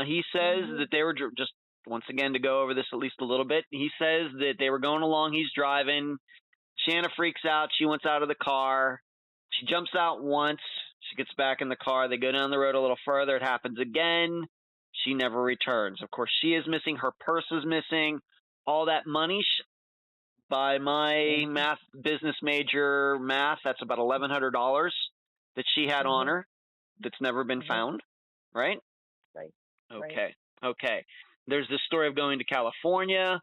He says that they were just once again to go over this at least a little bit. He says that they were going along. He's driving. Shanna freaks out. She wants out of the car. She jumps out once. She gets back in the car. They go down the road a little further. It happens again. She never returns. Of course, she is missing. Her purse is missing. All that money, by my business major math, that's about $1,100 that she had on her that's never been found, right? Right. Okay. There's this story of going to California,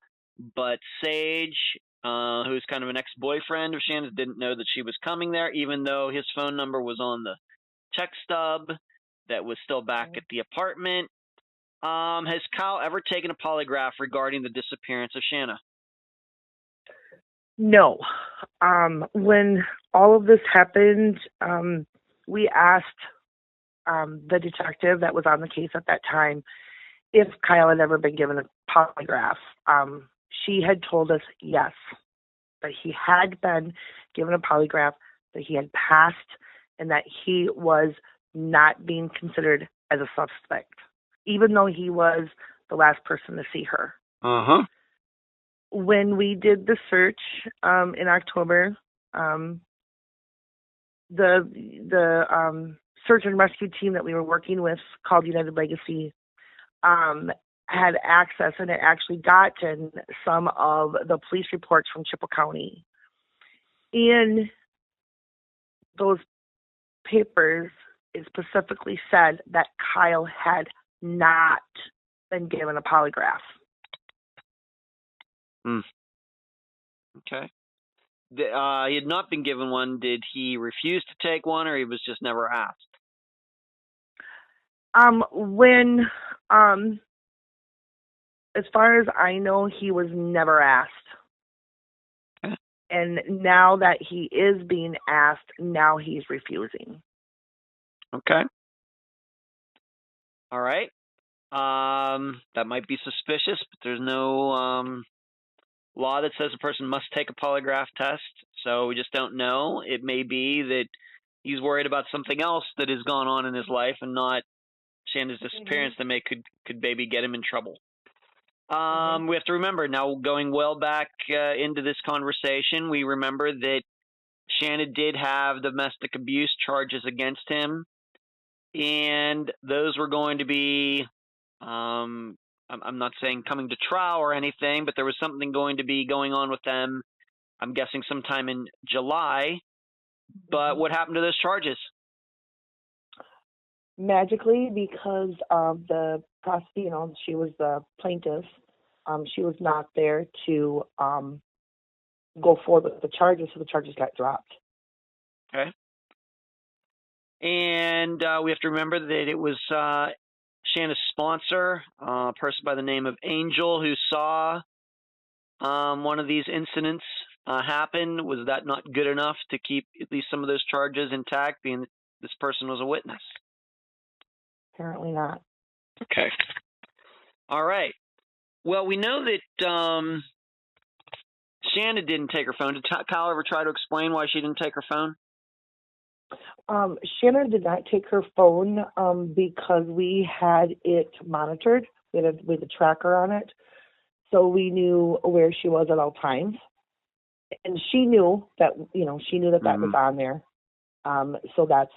but Sage, who's kind of an ex-boyfriend of Shanna's, didn't know that she was coming there, even though his phone number was on the check stub that was still back at the apartment. Has Kyle ever taken a polygraph regarding the disappearance of Shanna? No. When all of this happened, we asked the detective that was on the case at that time if Kyle had ever been given a polygraph. She had told us yes, that he had been given a polygraph, that he had passed, and that he was not being considered as a suspect, even though he was the last person to see her. When we did the search in October, the search and rescue team that we were working with, called United Legacy, had access and had actually gotten some of the police reports from Chippewa County. In those papers, it specifically said that Kyle had not been given a polygraph. Okay. He had not been given one. Did he refuse to take one, or he was just never asked? When as far as I know, he was never asked. Okay. And now that he is being asked, now he's refusing. Okay. All right. That might be suspicious, but there's no law that says a person must take a polygraph test, so we just don't know. It may be that he's worried about something else that has gone on in his life and not Shanna's disappearance that could maybe get him in trouble. We have to remember now, going well back into this conversation, we remember that Shanna did have domestic abuse charges against him, and those were going to be, I'm not saying coming to trial or anything, but there was something going to be going on with them, I'm guessing sometime in July. But what happened to those charges? Magically, because of the prosecutor, she was the plaintiff, she was not there to go forward with the charges, so the charges got dropped. Okay. And we have to remember that it was Shanna's sponsor, a person by the name of Angel, who saw one of these incidents happen. Was that not good enough to keep at least some of those charges intact, being that this person was a witness? Apparently not. Okay. All right. Well, we know that Shanna didn't take her phone. Did Kyle ever try to explain why she didn't take her phone? Shannah did not take her phone because we had it monitored. We had a tracker on it, so we knew where she was at all times, and she knew that that was on there. So that's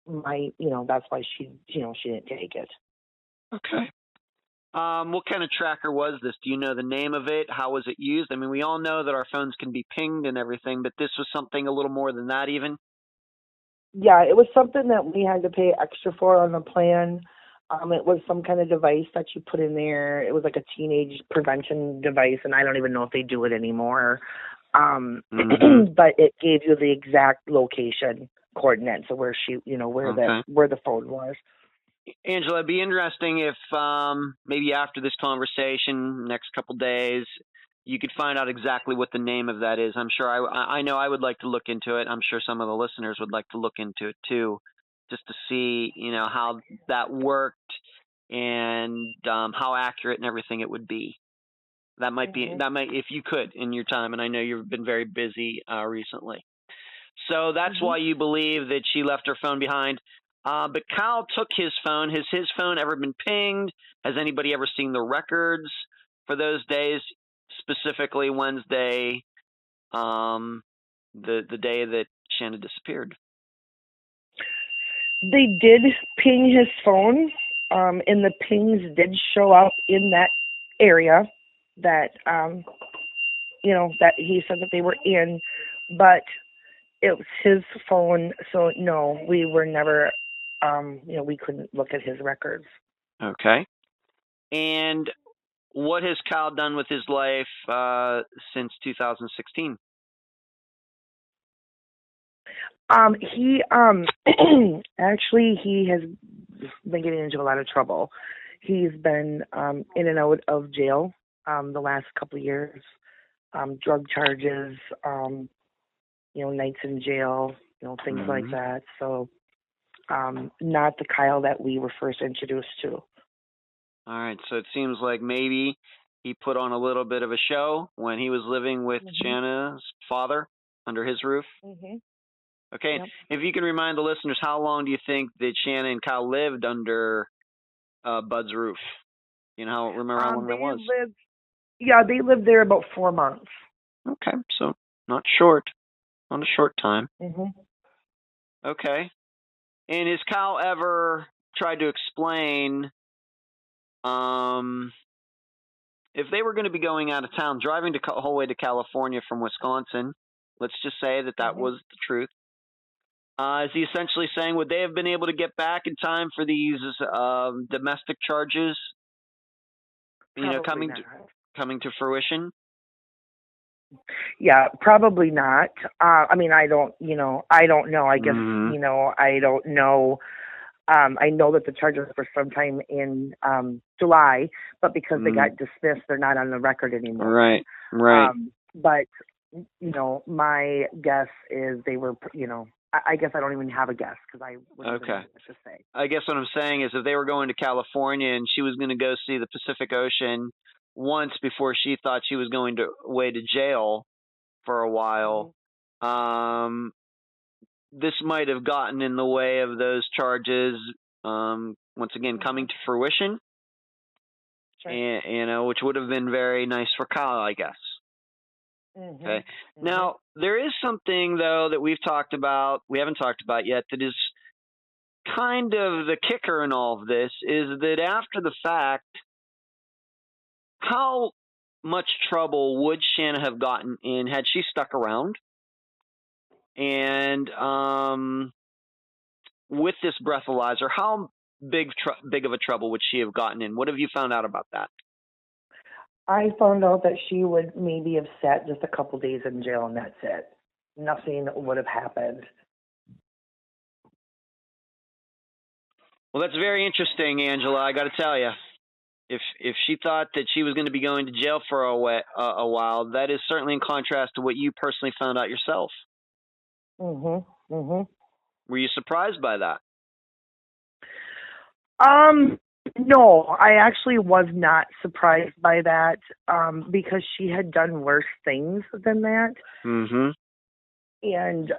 that's why she didn't take it. Okay. What kind of tracker was this? Do you know the name of it? How was it used? I mean, we all know that our phones can be pinged and everything, but this was something a little more than that even? Yeah, it was something that we had to pay extra for on the plan. It was some kind of device that you put in there. It was like a teenage prevention device, and I don't even know if they do it anymore. But it gave you the exact location coordinates of where she, where the phone was. Angela, it'd be interesting if maybe after this conversation, next couple days, you could find out exactly what the name of that is. I'm sure I know I would like to look into it. I'm sure some of the listeners would like to look into it too, just to see, how that worked and how accurate and everything it would be. That might be, if you could in your time, and I know you've been very busy recently. So that's why you believe that she left her phone behind. But Kyle took his phone. Has his phone ever been pinged? Has anybody ever seen the records for those days, specifically Wednesday, the day that Shanna disappeared? They did ping his phone, and the pings did show up in that area that, that he said that they were in, but it was his phone, so no, we were never, we couldn't look at his records. Okay. And what has Kyle done with his life since 2016? He actually he has been getting into a lot of trouble. He's been in and out of jail the last couple of years. Drug charges, nights in jail, things like that. So not the Kyle that we were first introduced to. All right, so it seems like maybe he put on a little bit of a show when he was living with Shanna's father under his roof. Okay, yep. If you can remind the listeners, how long do you think that Shanna and Kyle lived under Bud's roof? Remember how long that was? They lived there about 4 months. Okay, so not short. Not a short time. Okay. And has Kyle ever tried to explain if they were going to be going out of town, driving the whole way to California from Wisconsin, let's just say that was the truth. Is he essentially saying, would they have been able to get back in time for these domestic charges, coming to fruition? Yeah, probably not. I mean, I don't know. I guess, I don't know I know that the charges were sometime in July, but because they got dismissed, they're not on the record anymore. Right, right. But, my guess is they were, I guess I don't even have a guess because I wouldn't Okay. know what to say. I guess what I'm saying is if they were going to California and she was going to go see the Pacific Ocean once before she thought she was going away to jail for a while, this might have gotten in the way of those charges, once again, coming to fruition, and, which would have been very nice for Kyle, I guess. Okay. Now, there is something, though, that we haven't talked about yet, that is kind of the kicker in all of this, is that after the fact, how much trouble would Shannah have gotten in had she stuck around? And with this breathalyzer, how big of a trouble would she have gotten in? What have you found out about that? I found out that she would maybe have sat just a couple days in jail and that's it. Nothing would have happened. Well, that's very interesting, Angela. I got to tell you, if she thought that she was going to be going to jail for a while, that is certainly in contrast to what you personally found out yourself. Were you surprised by that? No, I actually was not surprised by that because she had done worse things than that. And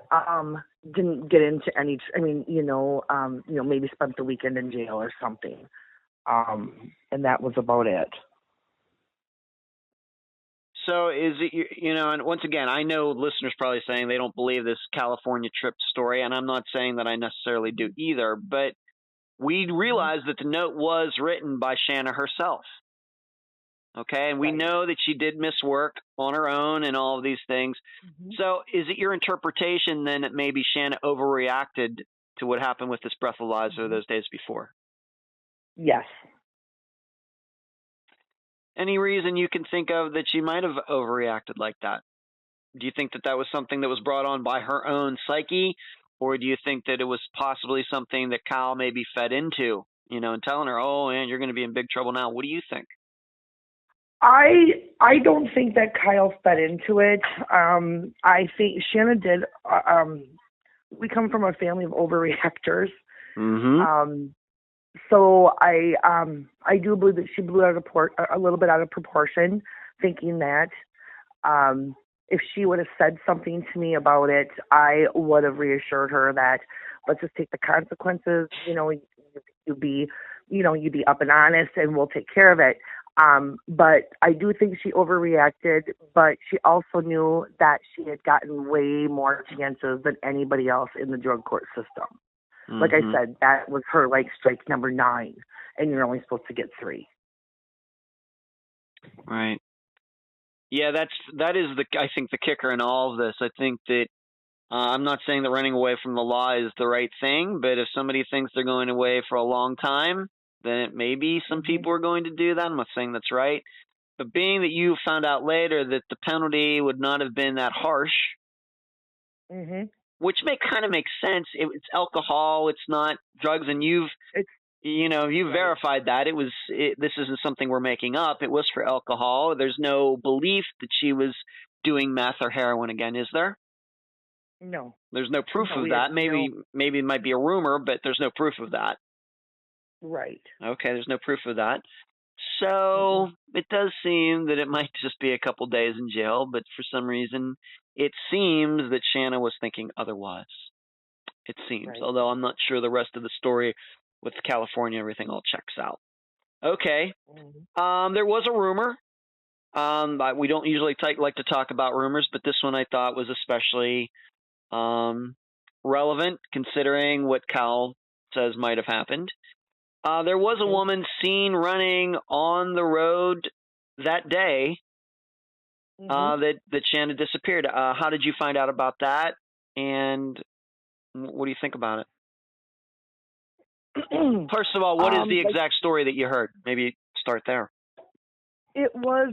didn't get into any. I mean, maybe spent the weekend in jail or something, and that was about it. So is it, and once again, I know listeners probably saying they don't believe this California trip story, and I'm not saying that I necessarily do either, but we realize that the note was written by Shannah herself. Okay, and we know that she did miss work on her own and all of these things. So is it your interpretation then that maybe Shannah overreacted to what happened with this breathalyzer those days before? Yes. Any reason you can think of that she might have overreacted like that? Do you think that that was something that was brought on by her own psyche, or do you think that it was possibly something that Kyle maybe fed into, and telling her, oh, man, you're going to be in big trouble now? What do you think? I don't think that Kyle fed into it. I think Shannah did. We come from a family of overreactors. So I do believe that she blew out a little bit out of proportion, thinking that if she would have said something to me about it, I would have reassured her that let's just take the consequences. You'd be up and honest, and we'll take care of it. But I do think she overreacted, but she also knew that she had gotten way more chances than anybody else in the drug court system. Like I said, that was her strike number 9, and you're only supposed to get 3. Right. Yeah, that is I think the kicker in all of this. I think that I'm not saying that running away from the law is the right thing, but if somebody thinks they're going away for a long time, then maybe some people are going to do that. I'm not saying that's right. But being that you found out later that the penalty would not have been that harsh, which kind of makes sense. It's alcohol, it's not drugs, and you've verified that this isn't something we're making up. It was for alcohol. There's no belief that she was doing meth or heroin again, is there? No. There's no proof of that. Maybe it might be a rumor, but there's no proof of that. Right. Okay, there's no proof of that. So it does seem that it might just be a couple days in jail, but for some reason it seems that Shannah was thinking otherwise. It seems, although I'm not sure the rest of the story with California, everything all checks out. Okay. There was a rumor. We don't usually like to talk about rumors, but this one I thought was especially relevant considering what Cal says might have happened. There was a woman seen running on the road that day that Shannah disappeared. How did you find out about that, and what do you think about it? First of all, what is the exact story that you heard? Maybe start there. It was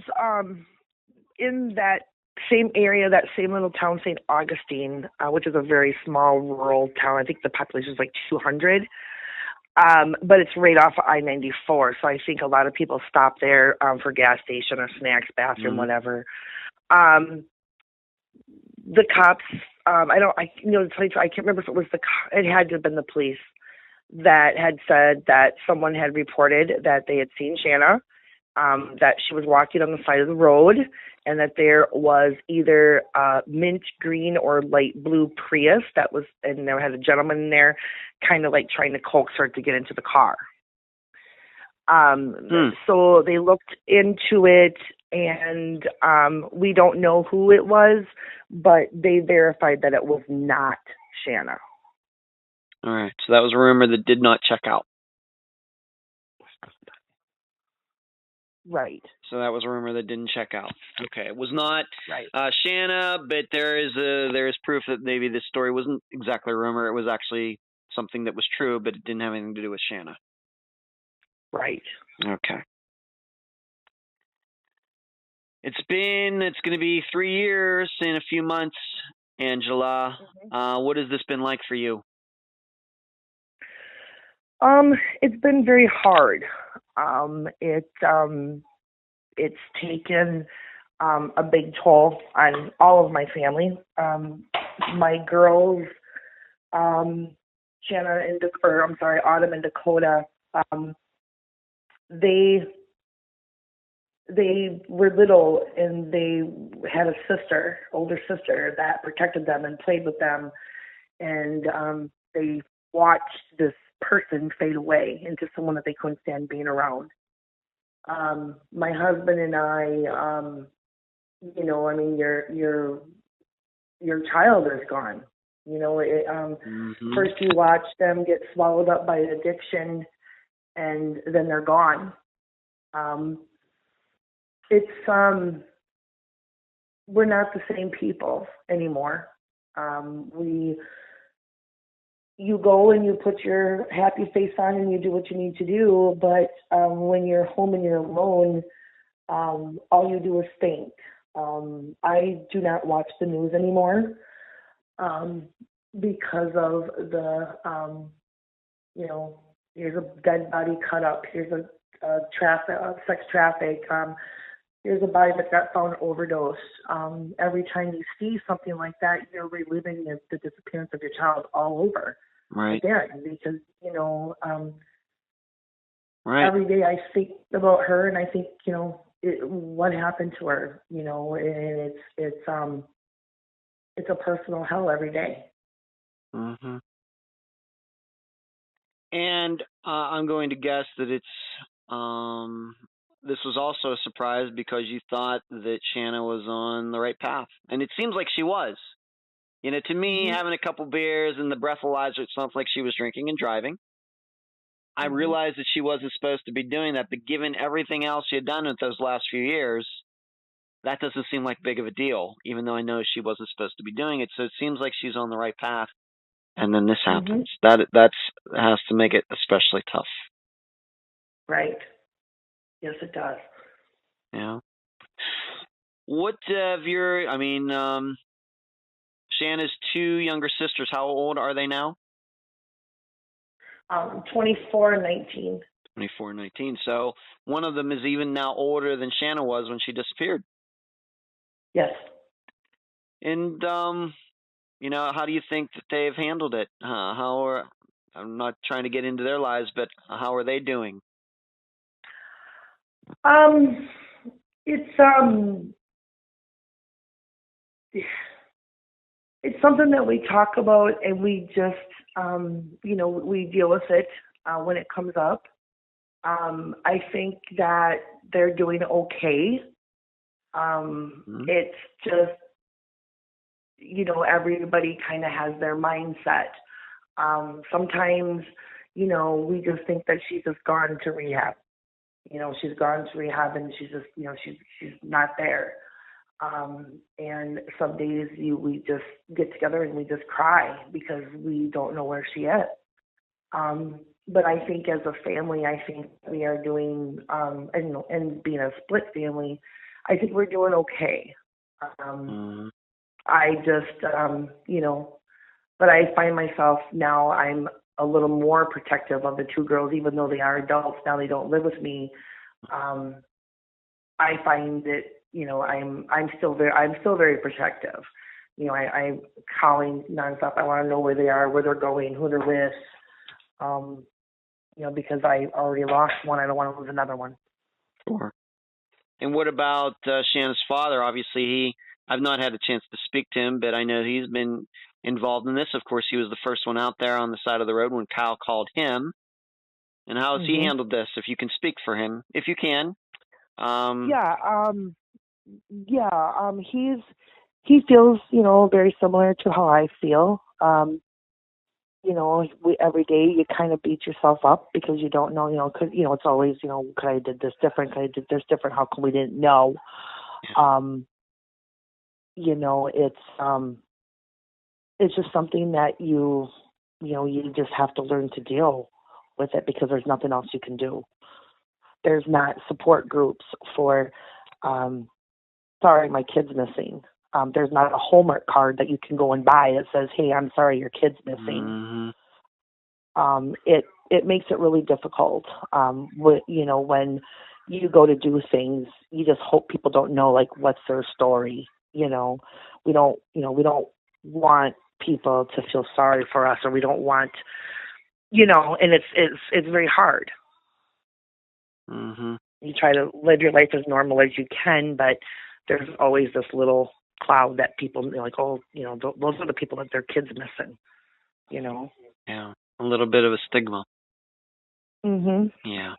in that same area, that same little town, St. Augustine, which is a very small rural town. I think the population is 200. But it's right off of I-94, so I think a lot of people stop there for gas station or snacks, bathroom, whatever. Um, the cops, I can't remember if it was it had to have been the police that had said that someone had reported that they had seen Shannah, that she was walking on the side of the road, and that there was either mint green or light blue Prius and there had a gentleman in there kind of like trying to coax her to get into the car. So they looked into it, and we don't know who it was, but they verified that it was not Shannah. All right. So that was a rumor that did not check out. Right. So that was a rumor that didn't check out. Okay. It was not right. Shannah, but there is proof that maybe this story wasn't exactly a rumor. It was actually something that was true, but it didn't have anything to do with Shannah. Right. Okay. It's going to be 3 years in a few months, Angela. What has this been like for you? It's been very hard. It's taken a big toll on all of my family. My girls, Autumn and Dakota, they were little, and they had a older sister that protected them and played with them, and they watched this person fade away into someone that they couldn't stand being around. My husband and I, your child is gone. First you watch them get swallowed up by addiction, and then they're gone. We're not the same people anymore. You go and you put your happy face on and you do what you need to do, but when you're home and you're alone, all you do is think. I do not watch the news anymore because of the, here's a dead body cut up, here's a sex traffic, here's a body that got found overdosed. Every time you see something like that, you're reliving the disappearance of your child all over. Right. Again, because every day I think about her, and I think what happened to her, and it's a personal hell every day. And I'm going to guess that it's this was also a surprise because you thought that Shannah was on the right path, and it seems like she was. To me, having a couple beers and the breathalyzer, it sounds like she was drinking and driving. I realized that she wasn't supposed to be doing that, but given everything else she had done in those last few years, that doesn't seem like big of a deal, even though I know she wasn't supposed to be doing it. So it seems like she's on the right path, and then this happens. That has to make it especially tough. Right. Yes, it does. Yeah. What of Shannah's two younger sisters, how old are they now? 24 and 19. 24 and 19. So one of them is even now older than Shannah was when she disappeared. Yes. And, how do you think that they've handled it? I'm not trying to get into their lives, but how are they doing? It's something that we talk about, and we just, we deal with it when it comes up. I think that they're doing okay. It's just, everybody kind of has their mindset. Sometimes, we just think that she's just gone to rehab. She's gone to rehab, and she's just, she's not there. And some days we just get together and we just cry because we don't know where she is. But I think as a family, I think we are doing, and being a split family, I think we're doing okay. I just, but I find myself now, I'm a little more protective of the two girls, even though they are adults now. They don't live with me. I find that I'm still very protective. I'm calling nonstop. I want to know where they are, where they're going, who they're with. Because I already lost one, I don't want to lose another one. Sure. And what about Shanna's father? Obviously, I've not had a chance to speak to him, but I know he's been involved in this. Of course, he was the first one out there on the side of the road when Kyle called him. And how has he handled this? If you can speak for him, if you can. He feels, very similar to how I feel. Every day you kind of beat yourself up because you don't know, because, it's always, could I have did this different? Could I have did this different? How come we didn't know? It's just something that you just have to learn to deal with it because there's nothing else you can do. There's not support groups for, sorry, my kid's missing. There's not a Hallmark card that you can go and buy that says, hey, I'm sorry, your kid's missing. It makes it really difficult. When you go to do things, you just hope people don't know, like, what's their story. We don't want people to feel sorry for us, or we don't want, and it's very hard. You try to live your life as normal as you can, but there's always this little cloud that people like, those are the people that their kids missing, Yeah, a little bit of a stigma. Yeah.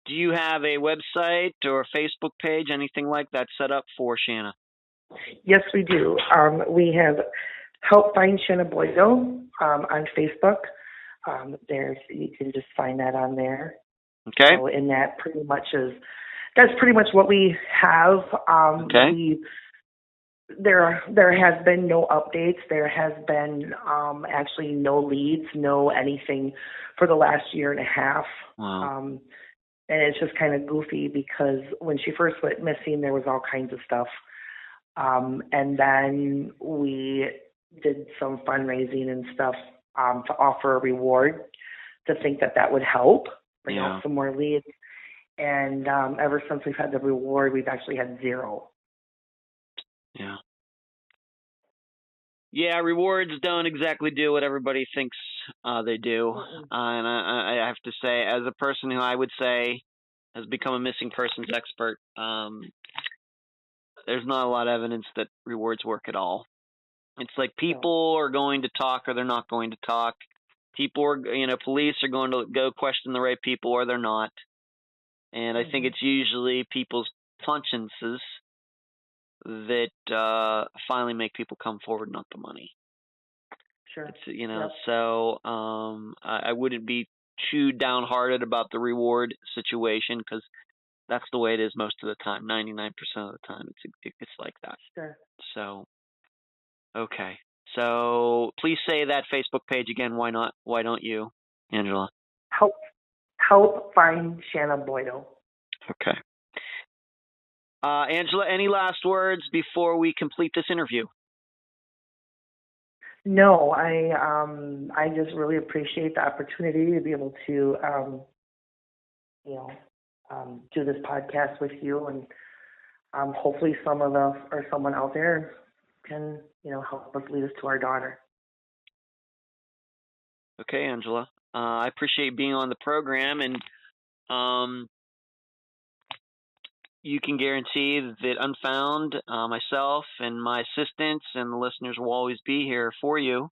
Do you have a website or a Facebook page, anything like that set up for Shannah? Yes, we do. We have Help Find Shannah Boiteau on Facebook. You can just find that on there. Okay. So, and that's pretty much what we have. Okay. There has been no updates. There has been actually no leads, no anything for the last year and a half. Wow. And it's just kind of goofy because when she first went missing, there was all kinds of stuff. And then we did some fundraising and stuff to offer a reward to think that would help bring out some more leads. And ever since we've had the reward, we've actually had zero. Yeah, rewards don't exactly do what everybody thinks they do. And I have to say, as a person who I would say has become a missing persons expert, there's not a lot of evidence that rewards work at all. It's like people are going to talk or they're not going to talk. People are, police are going to go question the right people or they're not. And I think it's usually people's consciences that finally make people come forward, not the money. Sure. So I wouldn't be too downhearted about the reward situation because that's the way it is most of the time. 99% of the time, it's like that. Sure. So, okay. So please say that Facebook page again. Why not? Why don't you, Angela? Help Find Shannah Boiteau. Okay. Angela, any last words before we complete this interview? No, I just really appreciate the opportunity to be able to, do this podcast with you, and hopefully someone out there can, help us lead us to our daughter. Okay, Angela. I appreciate being on the program, and you can guarantee that Unfound, myself and my assistants and the listeners will always be here for you.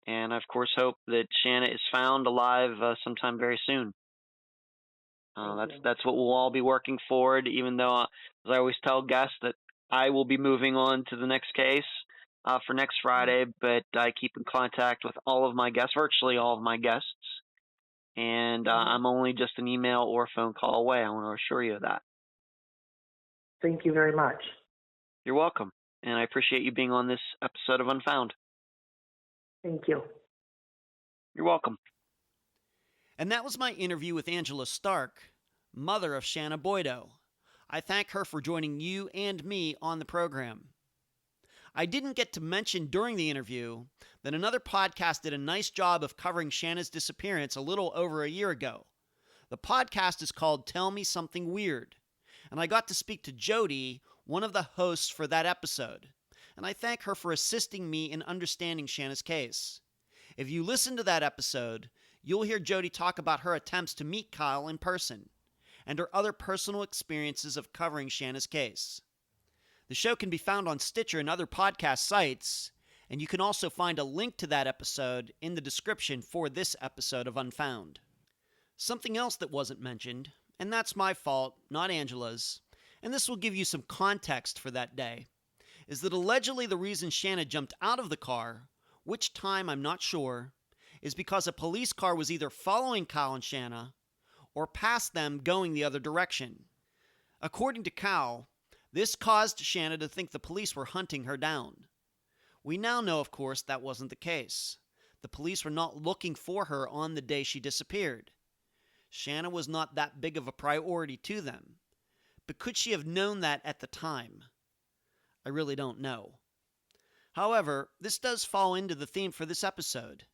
And I, of course, hope that Shannah is found alive sometime very soon. That's what we'll all be working forward, even though, as I always tell guests, that I will be moving on to the next case for next Friday, but I keep in contact with all of my guests, virtually all of my guests, and I'm only just an email or phone call away. I want to assure you of that. Thank you very much. You're welcome, and I appreciate you being on this episode of Unfound. Thank you. You're welcome. And that was my interview with Angela Stark, mother of Shannah Boiteau. I thank her for joining you and me on the program. I didn't get to mention during the interview that another podcast did a nice job of covering Shannah's disappearance a little over a year ago. The podcast is called Tell Me Something Weird, and I got to speak to Jody, one of the hosts for that episode, and I thank her for assisting me in understanding Shannah's case. If you listen to that episode, you'll hear Jody talk about her attempts to meet Kyle in person, and her other personal experiences of covering Shannah's case. The show can be found on Stitcher and other podcast sites, and you can also find a link to that episode in the description for this episode of Unfound. Something else that wasn't mentioned, and that's my fault, not Angela's, and this will give you some context for that day, is that allegedly the reason Shannah jumped out of the car, which time I'm not sure, is because a police car was either following Kyle and Shannah or past them going the other direction. According to Kyle, this caused Shannah to think the police were hunting her down. We now know, of course, that wasn't the case. The police were not looking for her on the day she disappeared. Shannah was not that big of a priority to them. But could she have known that at the time? I really don't know. However, this does fall into the theme for this episode.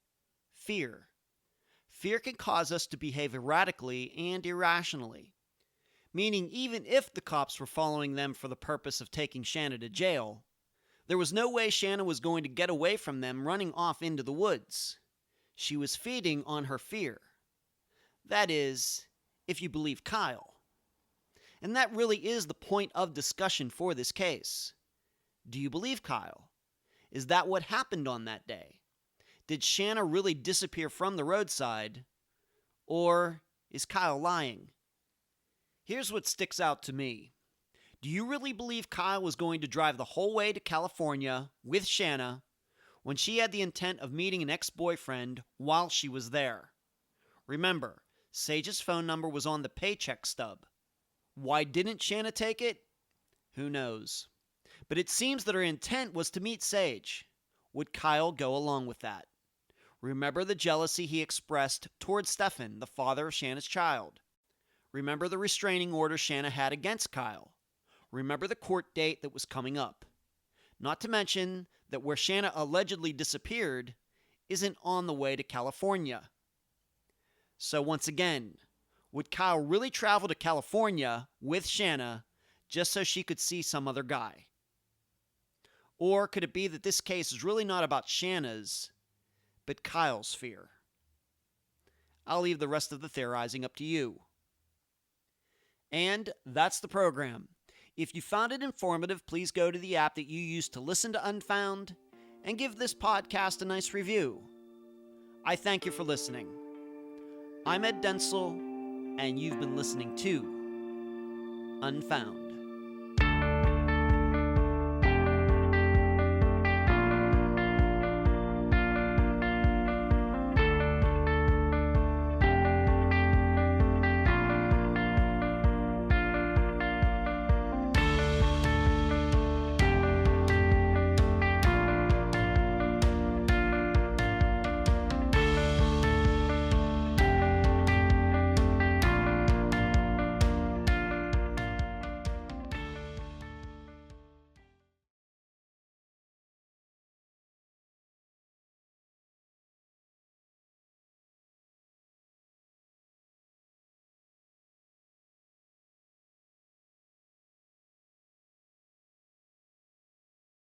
Fear. Fear can cause us to behave erratically and irrationally. Meaning even if the cops were following them for the purpose of taking Shannah to jail, there was no way Shannah was going to get away from them running off into the woods. She was feeding on her fear. That is, if you believe Kyle. And that really is the point of discussion for this case. Do you believe Kyle? Is that what happened on that day? Did Shannah really disappear from the roadside? Or is Kyle lying? Here's what sticks out to me. Do you really believe Kyle was going to drive the whole way to California with Shannah when she had the intent of meeting an ex-boyfriend while she was there? Remember, Sage's phone number was on the paycheck stub. Why didn't Shannah take it? Who knows? But it seems that her intent was to meet Sage. Would Kyle go along with that? Remember the jealousy he expressed towards Stefan, the father of Shannah's child. Remember the restraining order Shannah had against Kyle. Remember the court date that was coming up. Not to mention that where Shannah allegedly disappeared isn't on the way to California. So once again, would Kyle really travel to California with Shannah just so she could see some other guy? Or could it be that this case is really not about Shannah's, but Kyle's fear? I'll leave the rest of the theorizing up to you. And that's the program. If you found it informative, please go to the app that you use to listen to Unfound and give this podcast a nice review. I thank you for listening. I'm Ed Densel, and you've been listening to Unfound.